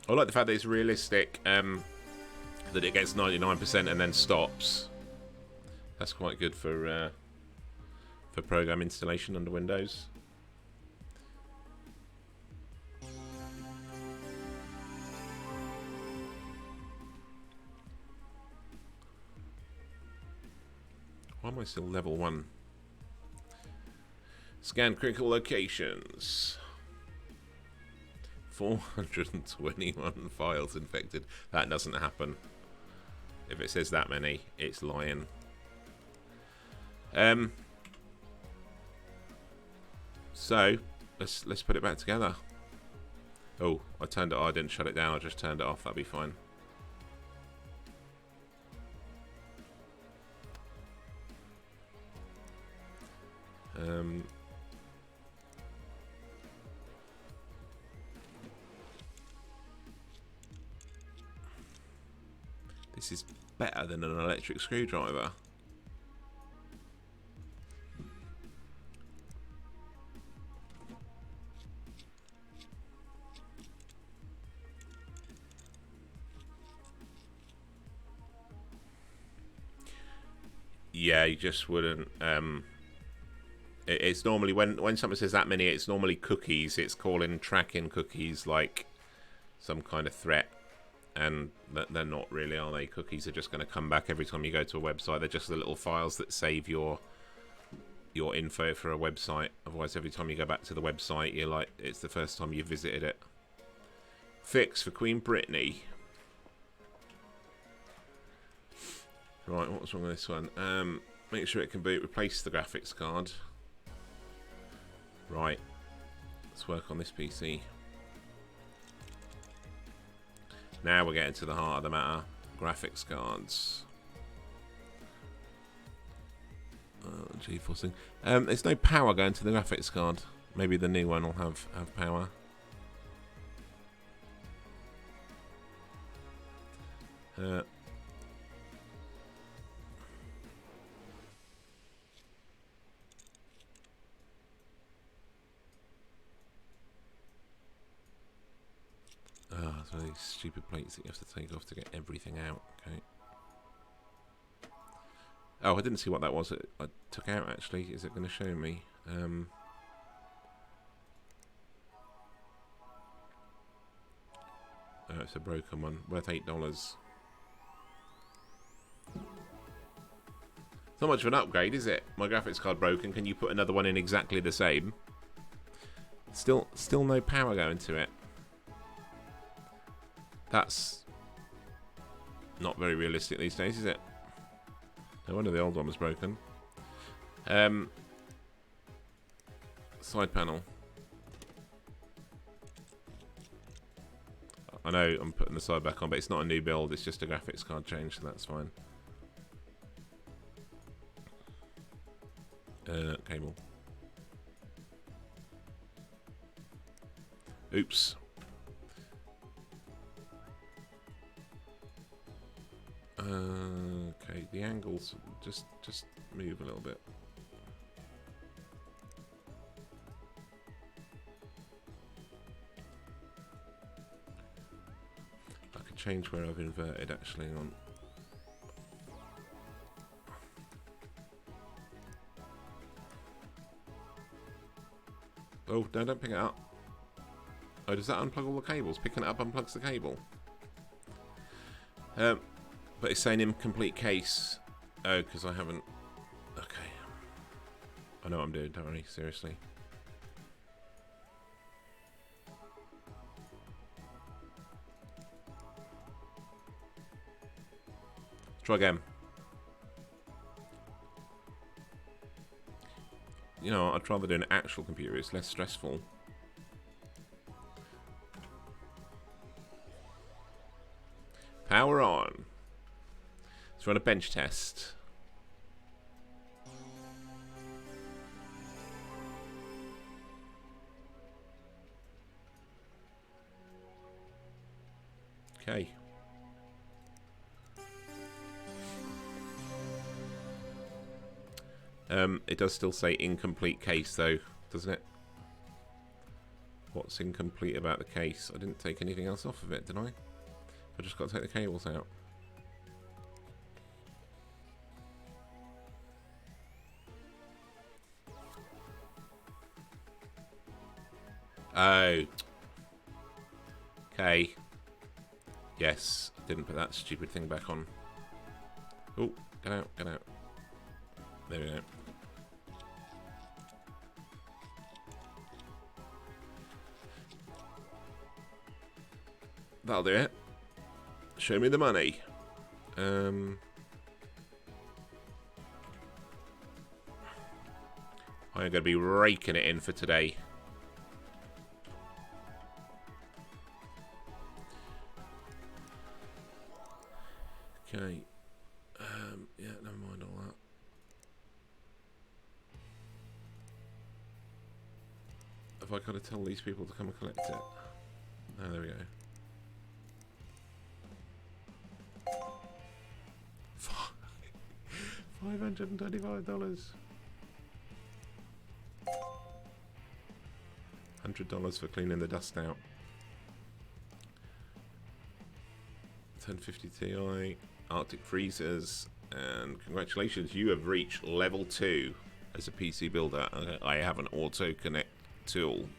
I like the fact that it's realistic, that it gets 99% and then stops. That's quite good for program installation under Windows. Why am I still level 1? Scan critical locations. 421 files infected. That doesn't happen. If it says that many, it's lying. So let's put it back together. Oh, I turned it. I didn't shut it down. I just turned it off. That'll be fine. This is better than an electric screwdriver. Yeah, you just wouldn't. It's normally when someone says that many, it's normally cookies. It's calling tracking cookies like some kind of threat, and they're not really, are they? Cookies are just going to come back every time you go to a website. They're just the little files that save your info for a website. Otherwise, every time you go back to the website, you're like, it's the first time you visited it. Fix for Queen Brittany. Right, what was wrong with this one? Make sure it can boot. Replace the graphics card. Right. Let's work on this PC. Now we're getting to the heart of the matter. Graphics cards. GeForce thing. There's no power going to the graphics card. Maybe the new one will have power. So these stupid plates that you have to take off to get everything out. Okay. Oh, I didn't see what that was. I took out actually. Is it going to show me? Oh, it's a broken one, worth $8. It's not much of an upgrade, is it? My graphics card broken. Can you put another one in exactly the same? Still no power going to it. That's not very realistic these days, is it? No wonder the old one was broken. Side panel. I know I'm putting the side back on, but it's not a new build. It's just a graphics card change, so that's fine. Cable. Oops. Okay, the angles just move a little bit. I could change where I've inverted actually on. Oh, no, don't pick it up. Oh, does that unplug all the cables? Picking it up unplugs the cable. But it's saying incomplete case. Oh, because I haven't... Okay. I know what I'm doing, don't worry, seriously. Try again. You know, I'd rather do an actual computer, it's less stressful. Power on. Let's run a bench test. Okay. It does still say incomplete case though, doesn't it? What's incomplete about the case? I didn't take anything else off of it, did I? I just got to take the cables out. Oh. Okay. Yes, didn't put that stupid thing back on. Oh, get out, get out. There we go. That'll do it. Show me the money. I'm going to be raking it in for today. Okay. Yeah, never mind all that. Have I got to tell these people to come and collect it? Oh, there we go. $525. $100 for cleaning the dust out. 1050 Ti, Arctic freezers, and congratulations, you have reached level 2 as a PC builder. I have an auto connect tool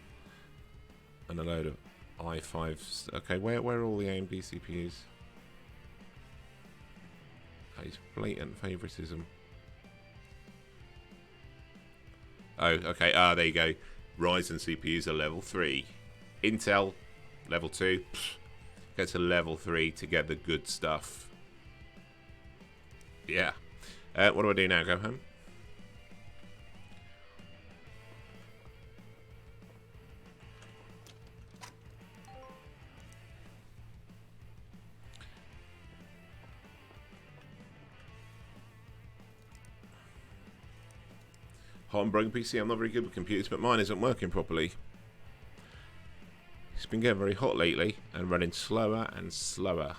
and a load of i5s. Okay, where are all the AMD CPUs? That is blatant favoritism. Oh, okay. Ah, there you go. Ryzen CPUs are level 3. Intel, level 2. Get to level 3 to get the good stuff. Yeah. What do I do now? Go home? Hot and broken PC. I'm not very good with computers, but mine isn't working properly. It's been getting very hot lately and running slower and slower.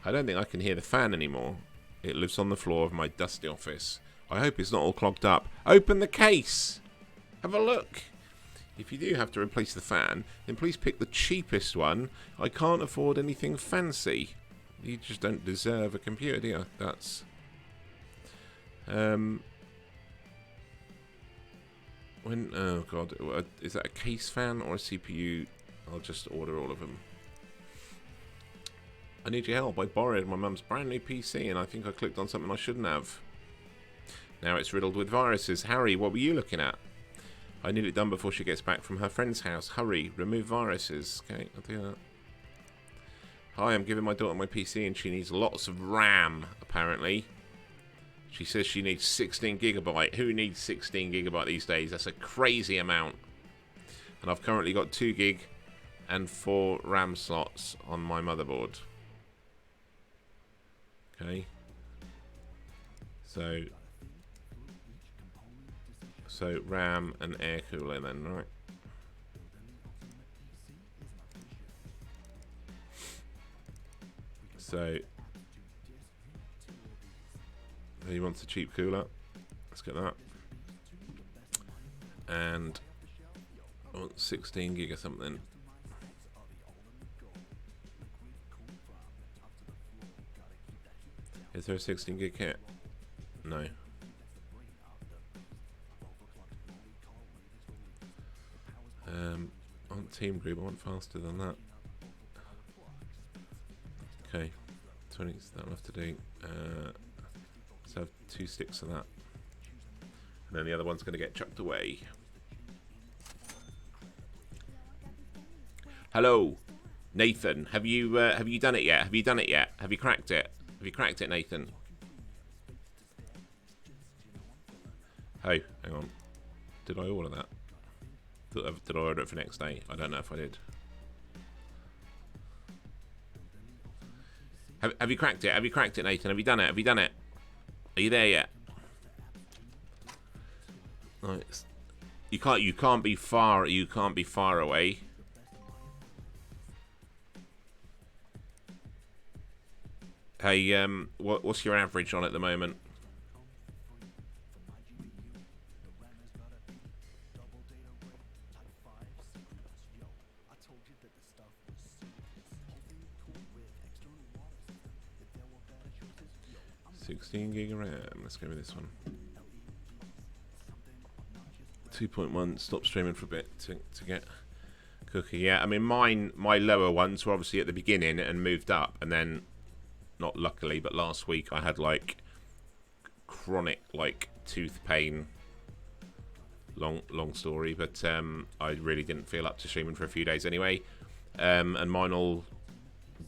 I don't think I can hear the fan anymore. It lives on the floor of my dusty office. I hope it's not all clogged up. Open the case! Have a look! If you do have to replace the fan, then please pick the cheapest one. I can't afford anything fancy. You just don't deserve a computer, do you? That's... oh god, is that a case fan or a CPU? I'll just order all of them. I need your help. I borrowed my mum's brand new PC and I think I clicked on something I shouldn't have. Now it's riddled with viruses. Harry, what were you looking at? I need it done before she gets back from her friend's house. Hurry, remove viruses. Okay, I'll do that. Hi, I'm giving my daughter my PC and she needs lots of RAM, apparently. She says she needs 16 gigabyte. Who needs 16 gigabyte these days? That's a crazy amount. And I've currently got 2 gig and 4 RAM slots on my motherboard. Okay. So RAM and air cooler then, right? So he wants a cheap cooler. Let's get that. And I want 16 gig or something. Is there a 16 gig kit? No. On team group, I want faster than that. Okay, 20, that'll have to do. Let's have 2 sticks of that. And then the other one's going to get chucked away. Hello, Nathan. Have you done it yet? Have you done it yet? Have you cracked it? Have you cracked it, Nathan? Oh, hang on. Did I order that? Did I order it for next day? I don't know if I did. Have you cracked it? Have you cracked it, Nathan? Have you done it? Have you done it? Are you there yet? Right. You can't be far away. Hey, what's your average on at the moment? $16 GB RAM. Let's go with this one. 2.1. Stop streaming for a bit to get cookie. Yeah, I mean my lower ones were obviously at the beginning and moved up, and then not luckily, but last week I had like chronic like tooth pain. Long story, but I really didn't feel up to streaming for a few days anyway. And mine all,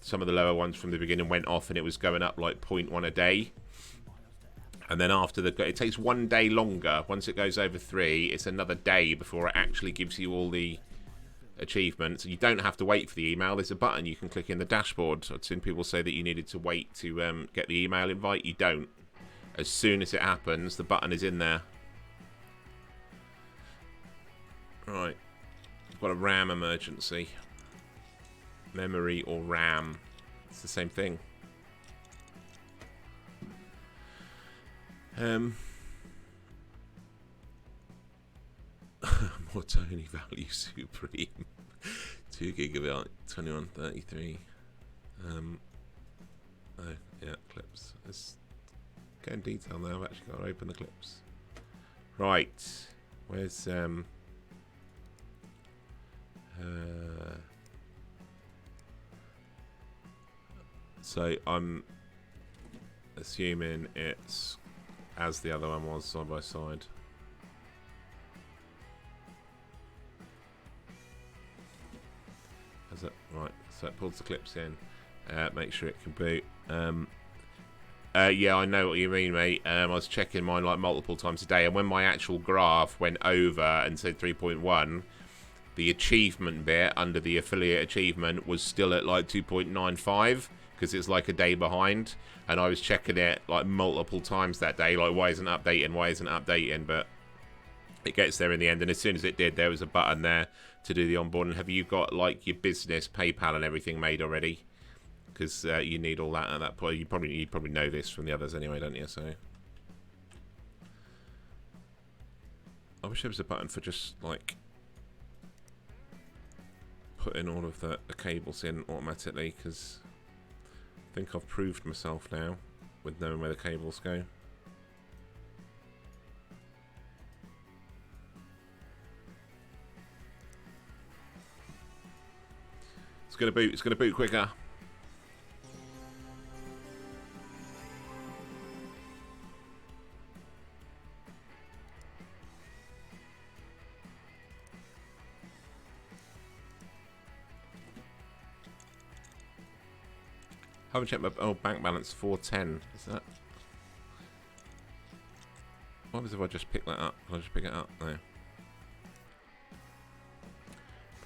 some of the lower ones from the beginning went off, and it was going up like 0.1 a day. And then after it takes 1 day longer. Once it goes over 3, it's another day before it actually gives you all the achievements. You don't have to wait for the email. There's a button you can click in the dashboard. I've seen people say that you needed to wait to get the email invite. You don't. As soon as it happens, the button is in there. Right. I've got a RAM emergency. Memory or RAM. It's the same thing. More Tony value supreme. 2 GB, 2133. Oh yeah, clips. Let's go in detail now. I've actually got to open the clips. Right, where's so I'm assuming it's as the other one was, side by side. Is it right? So it pulls the clips in. Make sure it can boot. Yeah, I know what you mean, mate. I was checking mine like multiple times a day, and when my actual graph went over and said 3.1, the achievement bit under the affiliate achievement was still at like 2.95 because it's like a day behind. And I was checking it like multiple times that day, like why isn't it updating? Why isn't it updating? But it gets there in the end, and as soon as it did, there was a button there to do the onboarding. Have you got like your business PayPal and everything made already? Because you need all that at that point. You probably know this from the others anyway, don't you? So I wish there was a button for just like putting all of the cables in automatically, because I think I've proved myself now with knowing where the cables go. It's gonna boot. It's gonna boot quicker. Haven't checked my bank balance. 410. Is that? What happens if I just pick that up? Can I just pick it up? No.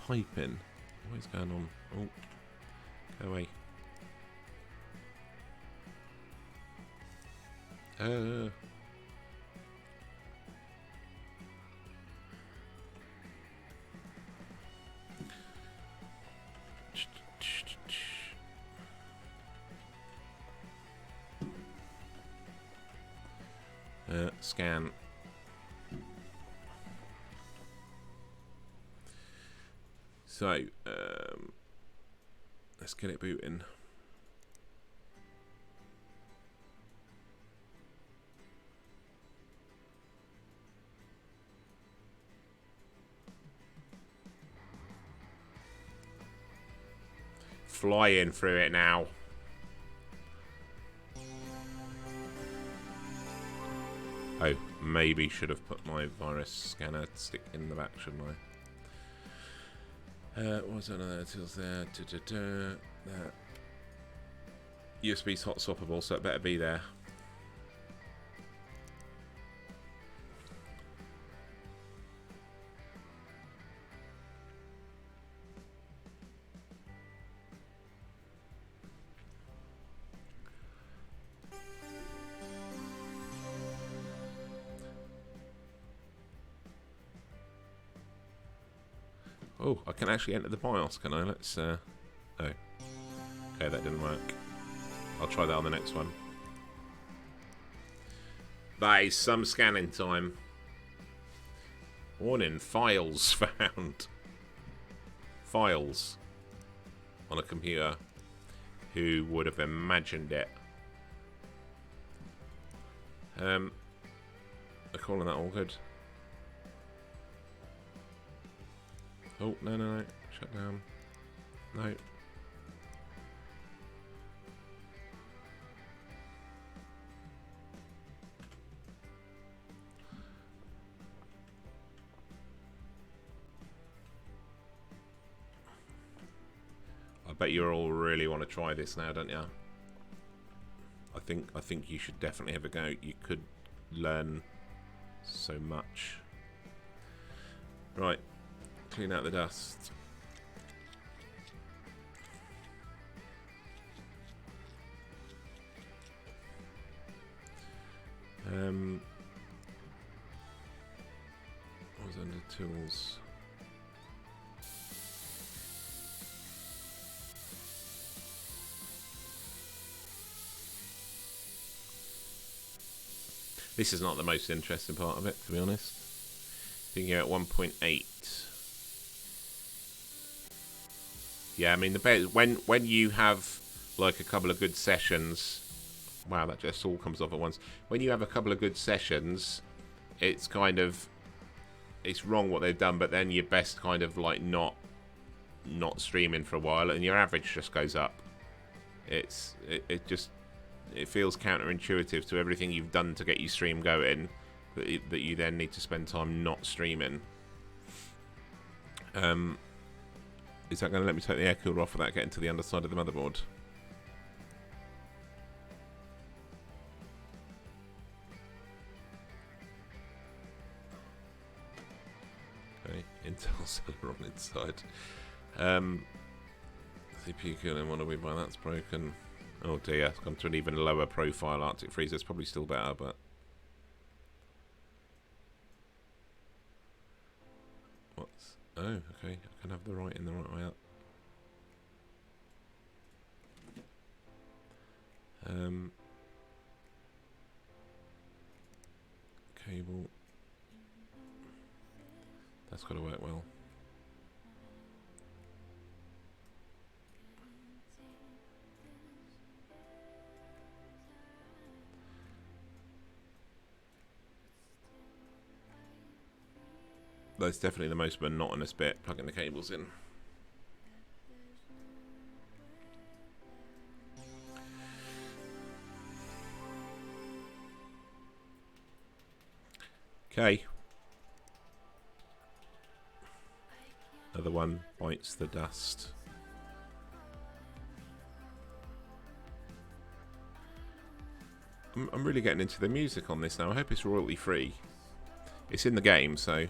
Piping. What is going on? Oh, go away. Scan. So, let's get it booting. flying through it now. Oh, maybe should have put my virus scanner stick in the back, shouldn't I? What was another tools there? That USB's hot swappable, so it better be there. Oh, I can actually enter the BIOS, can I? Let's, oh. Okay, that didn't work. I'll try that on the next one. That is some scanning time. Warning, files found. Files. On a computer. Who would have imagined it? They're calling that all good. Oh, no. Shut down. No. I bet you all really want to try this now, don't you? I think you should definitely have a go. You could learn so much. Right. Clean out the dust. What was under tools? This is not the most interesting part of it, to be honest. I think you're at 1.8. Yeah, I mean, the best when you have like a couple of good sessions. Wow, that just all comes off at once. When you have a couple of good sessions, it's kind of, it's wrong what they've done, but then you're best kind of like not streaming for a while, and your average just goes up. It feels counterintuitive to everything you've done to get your stream going, that you then need to spend time not streaming. Is that going to let me take the air cooler off without getting to the underside of the motherboard? Okay, Intel Celeron inside. CPU cooling, what do we buy? That's broken. Oh dear, it's gone to an even lower profile Arctic freezer. It's probably still better, but... What's... Oh, okay. I can have the right in the right way up. Cable. That's got to work well. That's definitely the most monotonous bit, plugging the cables in. Okay. Another one bites the dust. I'm really getting into the music on this now. I hope it's royalty free. It's in the game, so...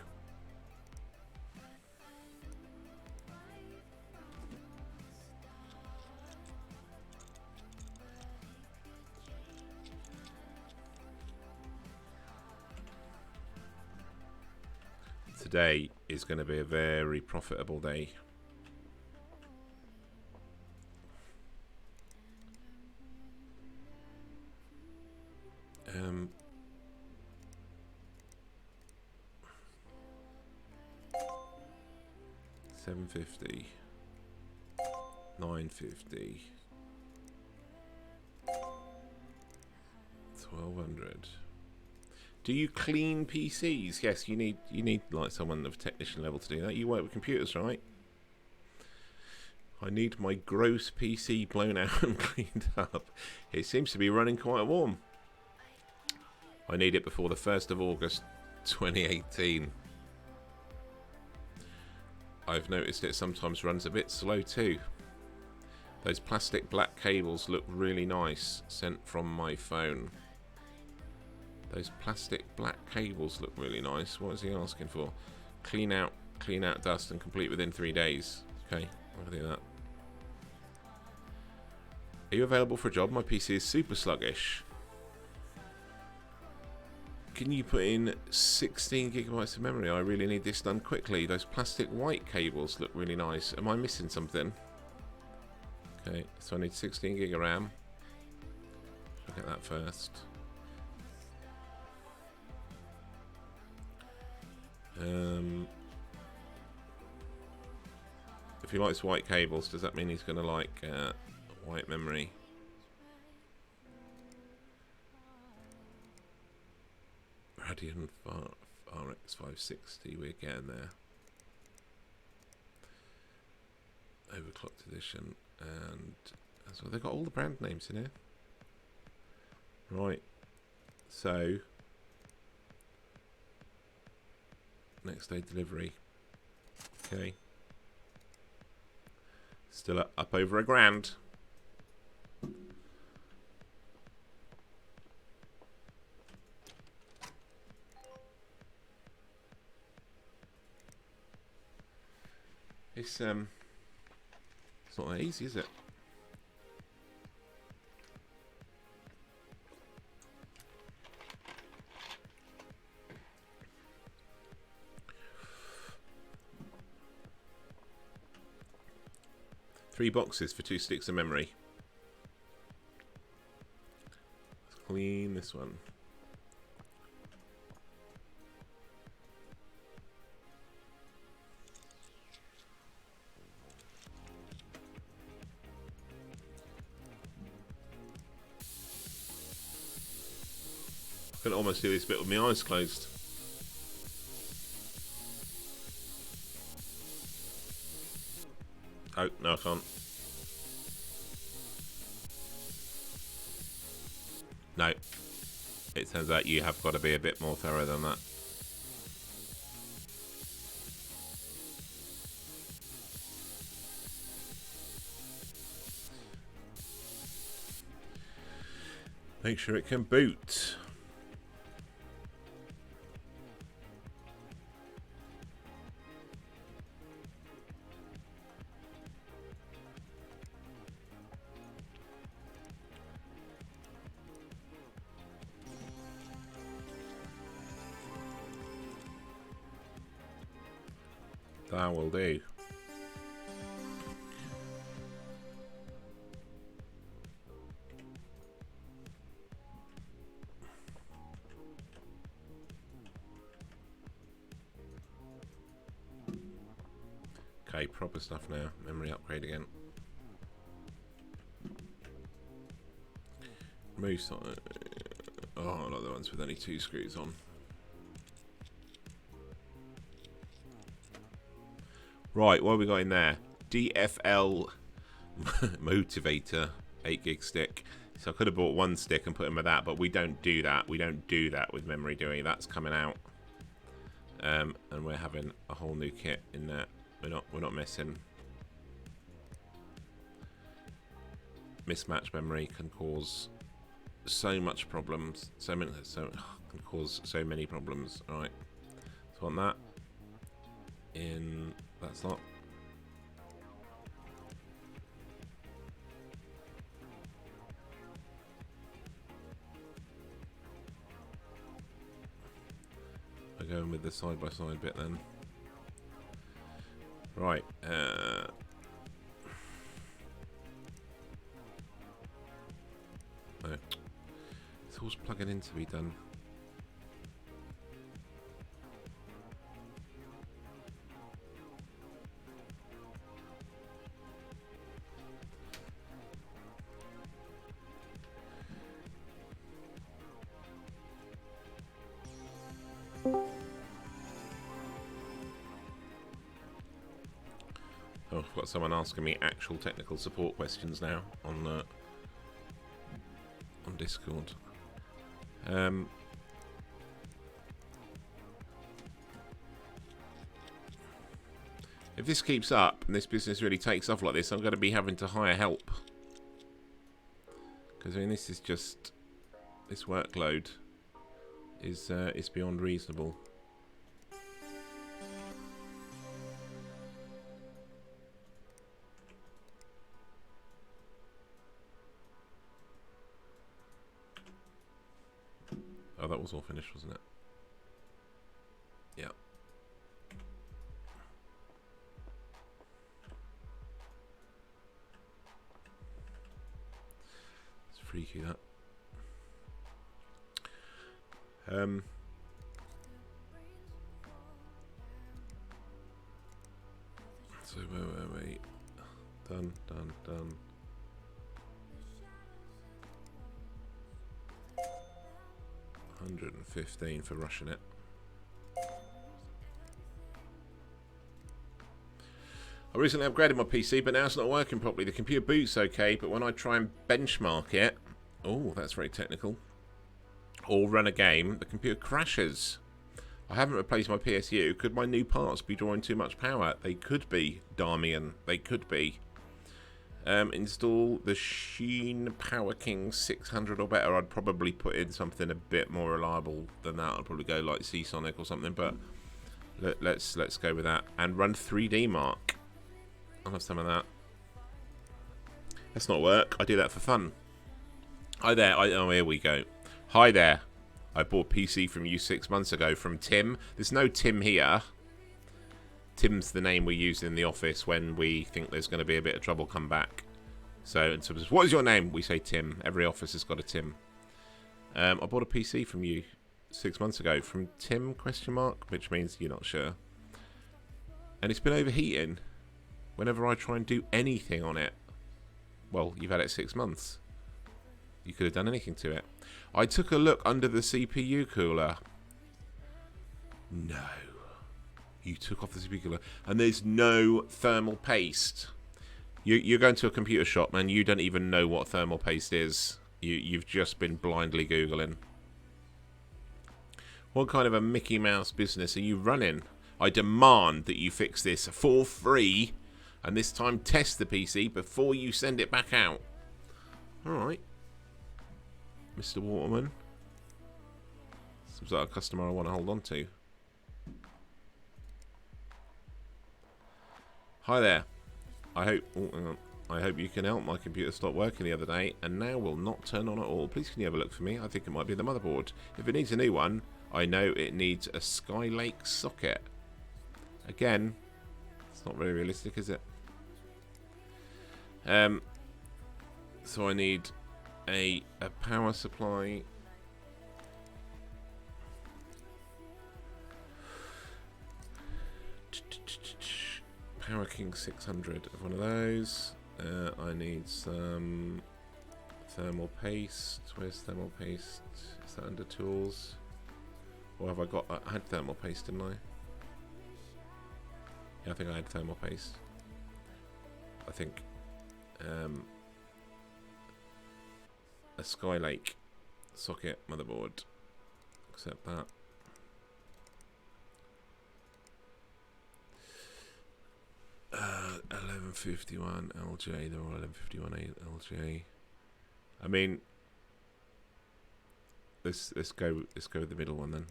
Today is going to be a very profitable day. $750, $950, $1,200. Do you clean PCs? Yes, you need like someone of technician level to do that. You work with computers, right? I need my gross PC blown out and cleaned up. It seems to be running quite warm. I need it before the 1st of August 2018. I've noticed it sometimes runs a bit slow too. Those plastic black cables look really nice, sent from my phone. Those plastic black cables look really nice. What is he asking for? Clean out dust and complete within 3 days. Okay, I'll do that. Are you available for a job? My PC is super sluggish. Can you put in 16 gigabytes of memory? I really need this done quickly. Those plastic white cables look really nice. Am I missing something? Okay, so I need 16 gig of RAM. Look at that first. If he likes white cables, does that mean he's going to like white memory? Radeon RX 560, we're getting there. Overclocked edition, and so they've got all the brand names in here. Right, so next day delivery. Okay, still up over £1,000. It's not that easy, is it? Three boxes for 2 sticks of memory. Let's clean this one. I can almost do this bit with my eyes closed. Oh, no I can't. No. It turns out you have got to be a bit more thorough than that. Make sure it can boot. That will do. Okay, proper stuff now. Memory upgrade again. Remove some. Oh, I like the ones with only 2 screws on. Right, what have we got in there? DFL motivator, 8 gig stick. So I could have bought 1 stick and put in with that, but we don't do that. We don't do that with memory, do we? That's coming out, and we're having a whole new kit in there. We're not missing. Mismatched memory can cause so much problems. Can cause so many problems. All right, so I want that in that slot. We're going with the side-by-side bit then. Right. No. It's all plugging in to be done. Oh, I've got someone asking me actual technical support questions now on Discord. If this keeps up and this business really takes off like this, I'm going to be having to hire help. Because I mean, this is just, this workload is beyond reasonable. Oh, that was all finished, wasn't it? Yeah. It's freaky, that. So wait. Done. 115 for rushing it. I recently upgraded my PC, but now it's not working properly. The computer boots okay, but when I try and benchmark it, oh, that's very technical, or run a game, the computer crashes. I haven't replaced my PSU. Could my new parts be drawing too much power? They could be, Darmian. They could be. Install the Sheen Power King 600 or better. I'd probably put in something a bit more reliable than that. I'd probably go like Seasonic or something, but let's go with that. And run 3D Mark. I'll have some of that. That's not work. I do that for fun. Hi there. Oh, here we go. Hi there. I bought a PC from you 6 months ago from Tim. There's no Tim here. Tim's the name we use in the office when we think there's going to be a bit of trouble come back. So, what is your name? We say Tim. Every office has got a Tim. I bought a PC from you 6 months ago from Tim, ? Which means you're not sure. And it's been overheating whenever I try and do anything on it. Well, you've had it 6 months. You could have done anything to it. I took a look under the CPU cooler. No. You took off the CPU cooler. And there's no thermal paste. You're going to a computer shop, man. You don't even know what thermal paste is. You've just been blindly Googling. What kind of a Mickey Mouse business are you running? I demand that you fix this for free. And this time test the PC before you send it back out. Alright. Mr. Waterman. Seems like a customer I want to hold on to. Hi there. I hope you can help. My computer stopped working the other day and now will not turn on at all. Please can you have a look for me? I think it might be the motherboard. If it needs a new one, I know it needs a Skylake socket. Again, it's not very realistic, is it? So I need a power supply. Power King 600 of one of those. I need some thermal paste. Where's thermal paste? Is that under tools? Or have I got... I had thermal paste, didn't I? Yeah, I think I had thermal paste. I think... a Skylake socket motherboard. Accept that. Uh, 1151 LJ. They're all 1151 LJ. I mean, let's go with the middle one then.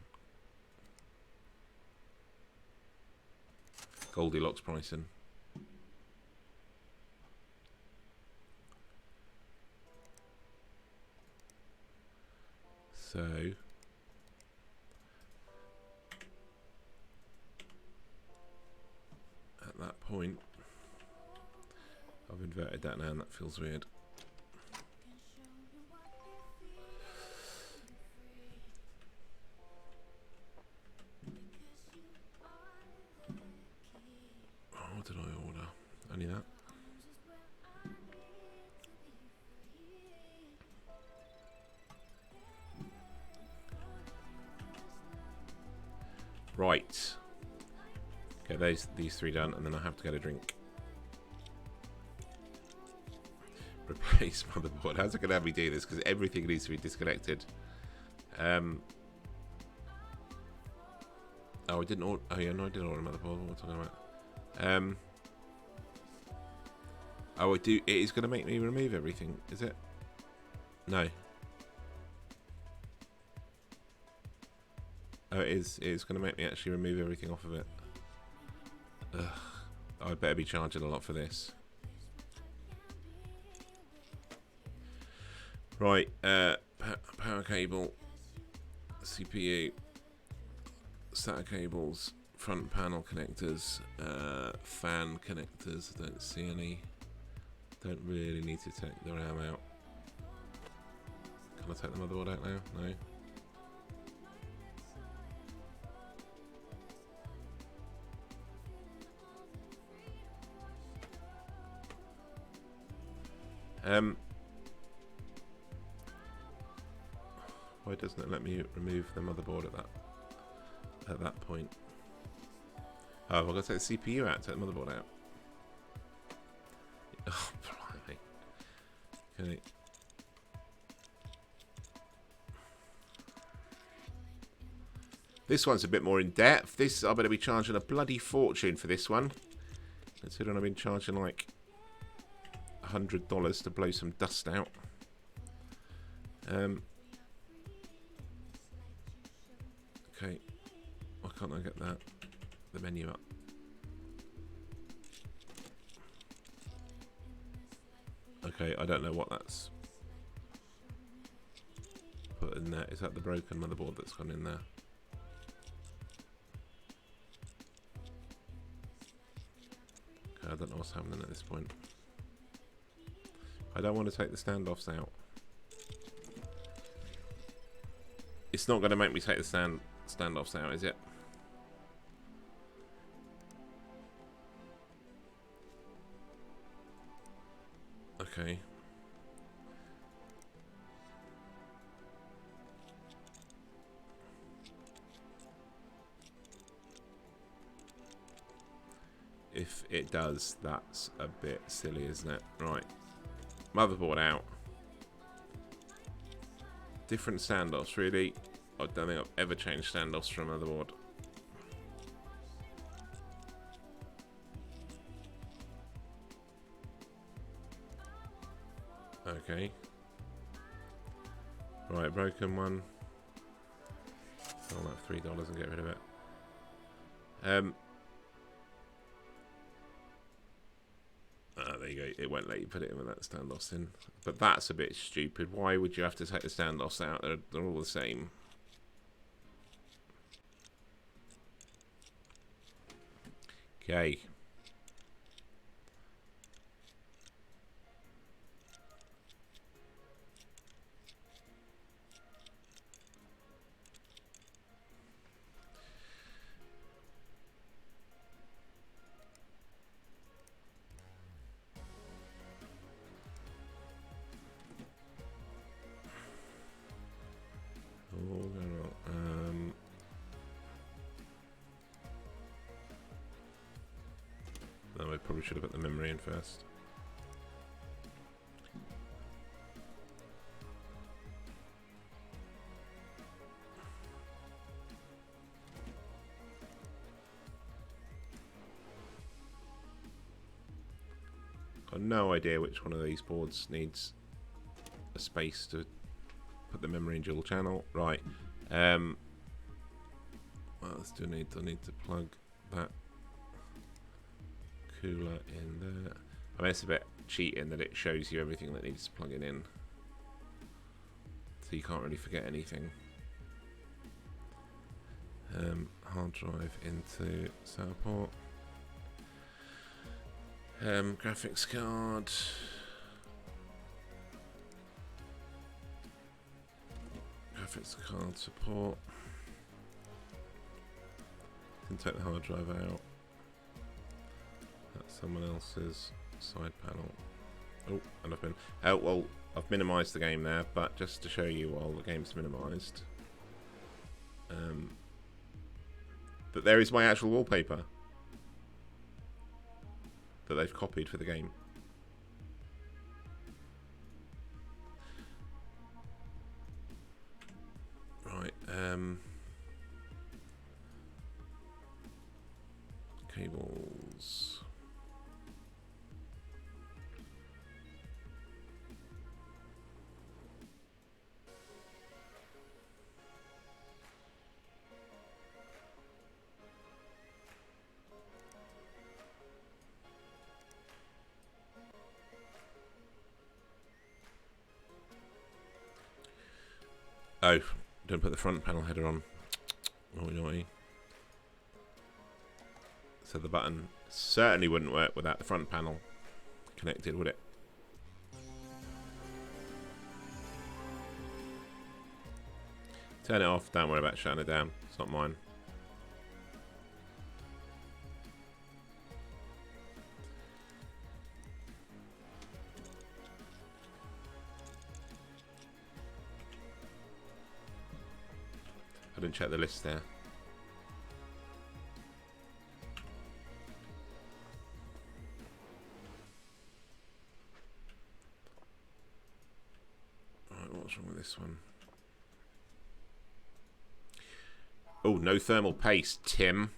Goldilocks pricing. So at that point, I've inverted that now and that feels weird. Oh, what did I order? Only that. Right. Okay, these three done, and then I have to get a drink. Replace motherboard. How's it going to have me do this? Because everything needs to be disconnected. Oh, I didn't order. Oh, yeah, no, I didn't order a motherboard. What am I talking about? Oh, I do. It is going to make me remove everything, is it? No. Oh, it is. It is going to make me actually remove everything off of it. Ugh. I'd better be charging a lot for this. Right, power cable, CPU, SATA cables, front panel connectors, fan connectors. I don't see any. Don't really need to take the RAM out. Can I take the motherboard out now? No. Why doesn't it let me remove the motherboard at that point? Oh, I've got to take the CPU out, take the motherboard out. Oh, blimey. Okay. This one's a bit more in depth. This, I better be charging a bloody fortune for this one. Considering I've been charging like $100 to blow some dust out. Okay, why can't I get the menu up? Okay, I don't know what that's put in there. Is that the broken motherboard that's gone in there? Okay, I don't know what's happening at this point. I don't want to take the standoffs out. It's not going to make me take the standoffs out, is it? Okay. If it does, that's a bit silly, isn't it? Right. Motherboard out. Different standoffs, really. I don't think I've ever changed standoffs from a motherboard. Okay. Right, broken one. Sell that $3 and get rid of it. There you go. It won't let you put it in with that standoffs in. But that's a bit stupid. Why would you have to take the standoffs out? They're all the same. Okay. No, I probably should have put the memory in first. Got no idea which one of these boards needs a space to put the memory in dual channel. Right. What else do I need? I need to plug that cooler in there. I mean, it's a bit cheating that it shows you everything that needs plugging in, so you can't really forget anything. Hard drive into SATA port. Graphics card. Graphics card support. Can take the hard drive out. That's someone else's side panel. Oh, and I've been. Oh well, I've minimised the game there, but just to show you while the game's minimised, that there is my actual wallpaper that they've copied for the game. Oh, don't put the front panel header on. Naughty, naughty. So the button certainly wouldn't work without the front panel connected, would it? Turn it off. Don't worry about shutting it down. It's not mine. I didn't check the list there. Right, what's wrong with this one? Oh, no thermal paste, Tim.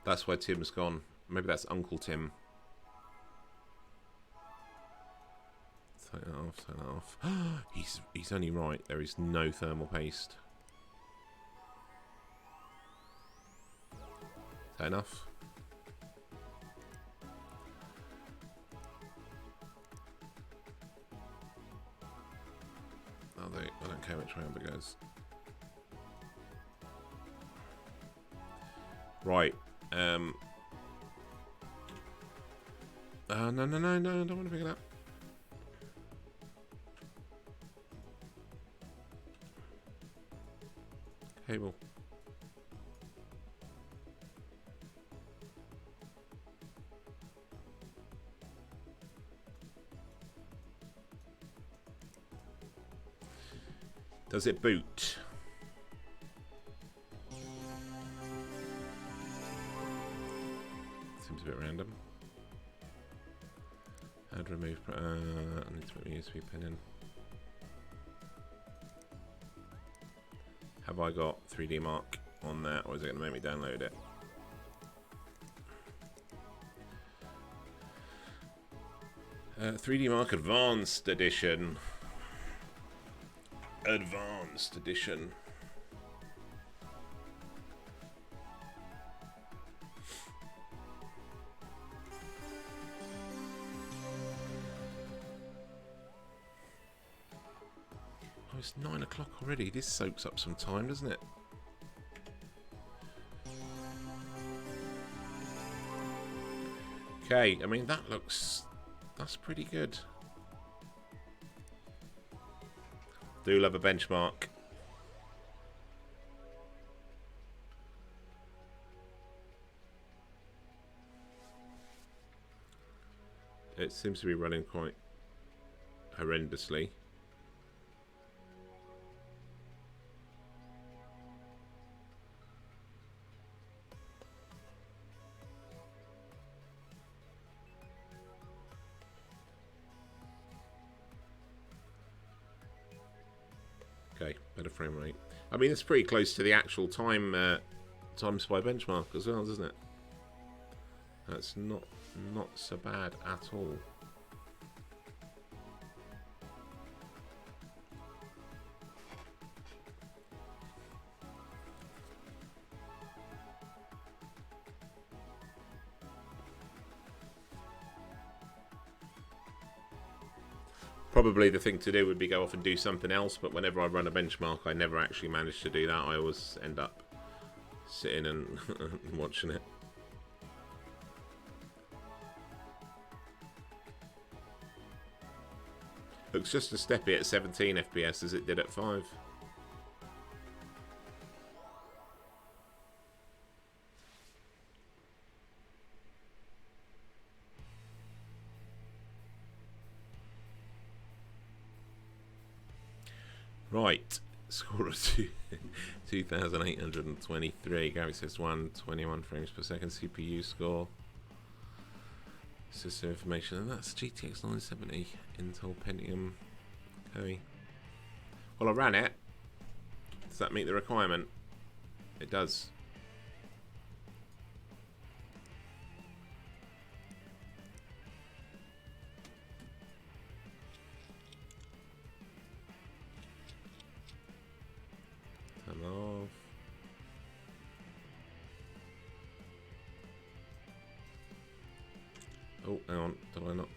That's where Tim's gone. Maybe that's Uncle Tim. Take that off, take that off. He's only right. There is no thermal paste. Is that enough? I don't care which way it goes. Right. No, I don't want to pick it up. Cable. Does it boot? Seems a bit random. How to remove? I need to put my USB pin in. Have I got 3D Mark on that, or is it going to make me download it? Uh, 3D Mark Advanced Edition. Advanced Edition. Oh, it's 9 o'clock already. This soaks up some time, doesn't it? Okay, I mean, that's pretty good. Do love a benchmark. It seems to be running quite horrendously. Okay, better frame rate. I mean, it's pretty close to the actual time spy benchmark as well, doesn't it? That's not so bad at all. Probably the thing to do would be go off and do something else, but whenever I run a benchmark, I never actually manage to do that. I always end up sitting and watching it. Looks just as steppy at 17 FPS as it did at 5. Right, score of 2,823. Gary says 121 frames per second. CPU score. System information, and that's GTX 970 Intel Pentium. Okay. Well, I ran it. Does that meet the requirement? It does. Turn off. Oh, hang on. Did I not?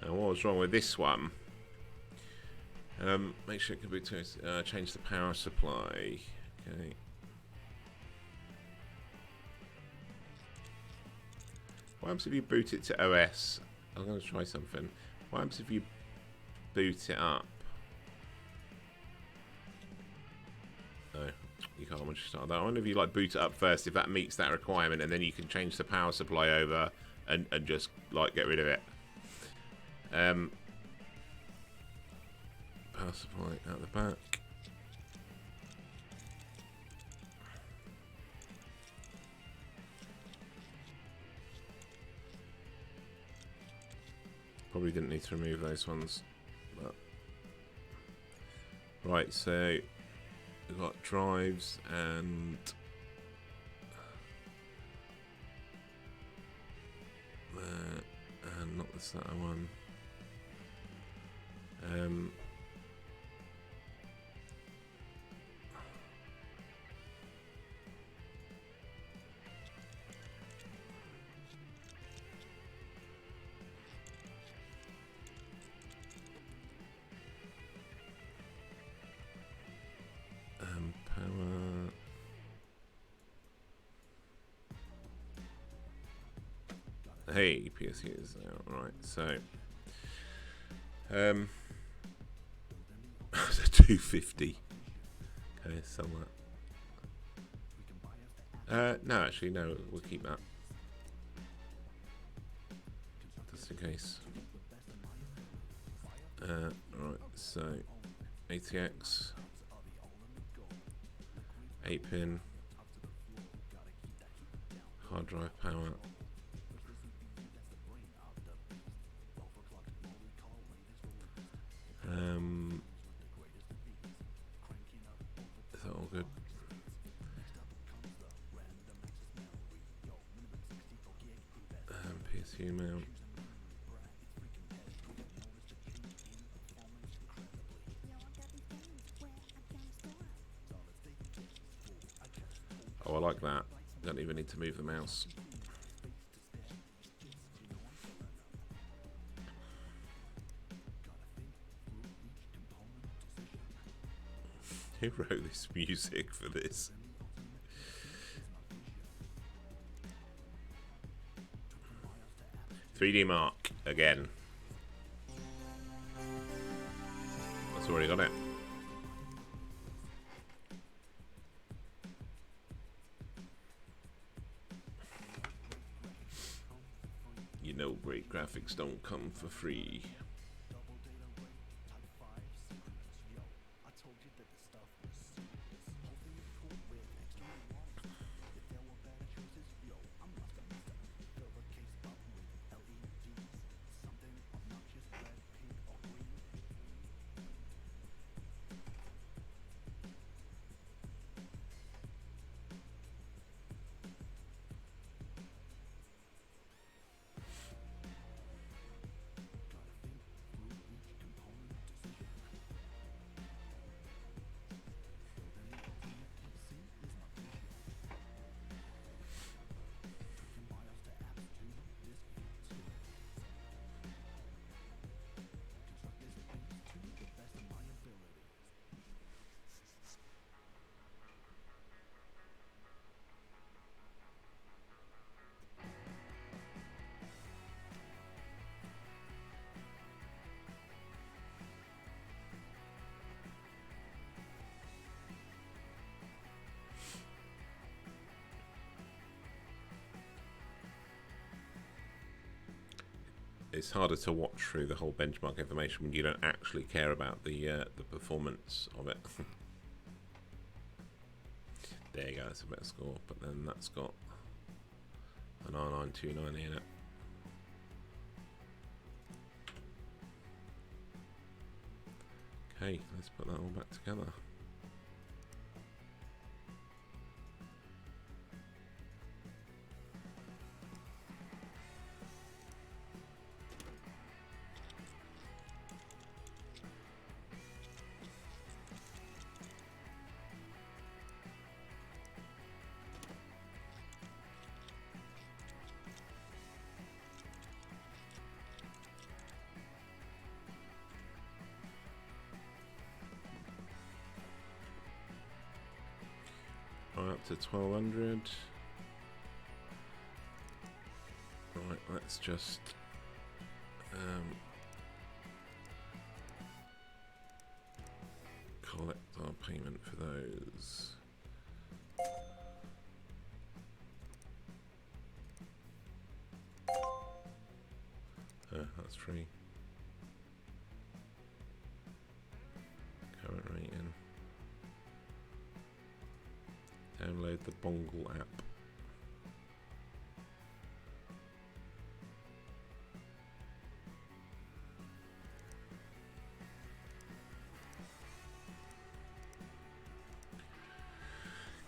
Now, what was wrong with this one? Make sure it can be change the power supply. Okay. What happens if you boot it to OS? I'm going to try something. What happens if you boot it up? No, you can't once you start that. I wonder if you like boot it up first, if that meets that requirement, and then you can change the power supply over and just like get rid of it. Power supply out the back. Probably didn't need to remove those ones. But... Right, so we've got drives and not the SATA one. Power. Hey, PSU is out. Right, so it's a 250. Okay, sell that. No, actually, no, we'll keep that. Just in case. Right, so ATX 8-pin hard drive power. Is that all good? PSU mount. Oh, I like that. Don't even need to move the mouse. Who wrote this music for this? "3D Mark" again. That's already got it. You know, great graphics don't come for free. It's harder to watch through the whole benchmark information when you don't actually care about the performance of it. There you go, that's a better score, but then that's got an R929 in it. Okay, let's put that all back together. up to 1200. Right, let's just collect our payment for those. That's free. Current rating. Download the Bongle app.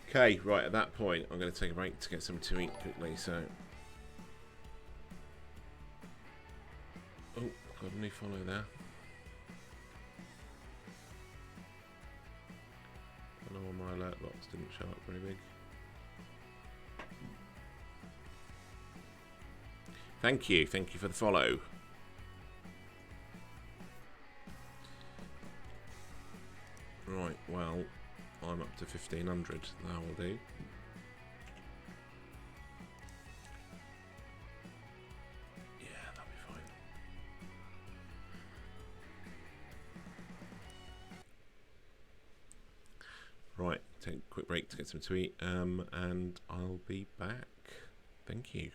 Okay, right, at that point, I'm going to take a break to get something to eat quickly, so... Oh, got a new follow there. I know my alert box didn't show up very big. Thank you for the follow. Right, well, I'm up to 1500, that will do. Yeah, that'll be fine. Right, take a quick break to get some to eat, and I'll be back. Thank you.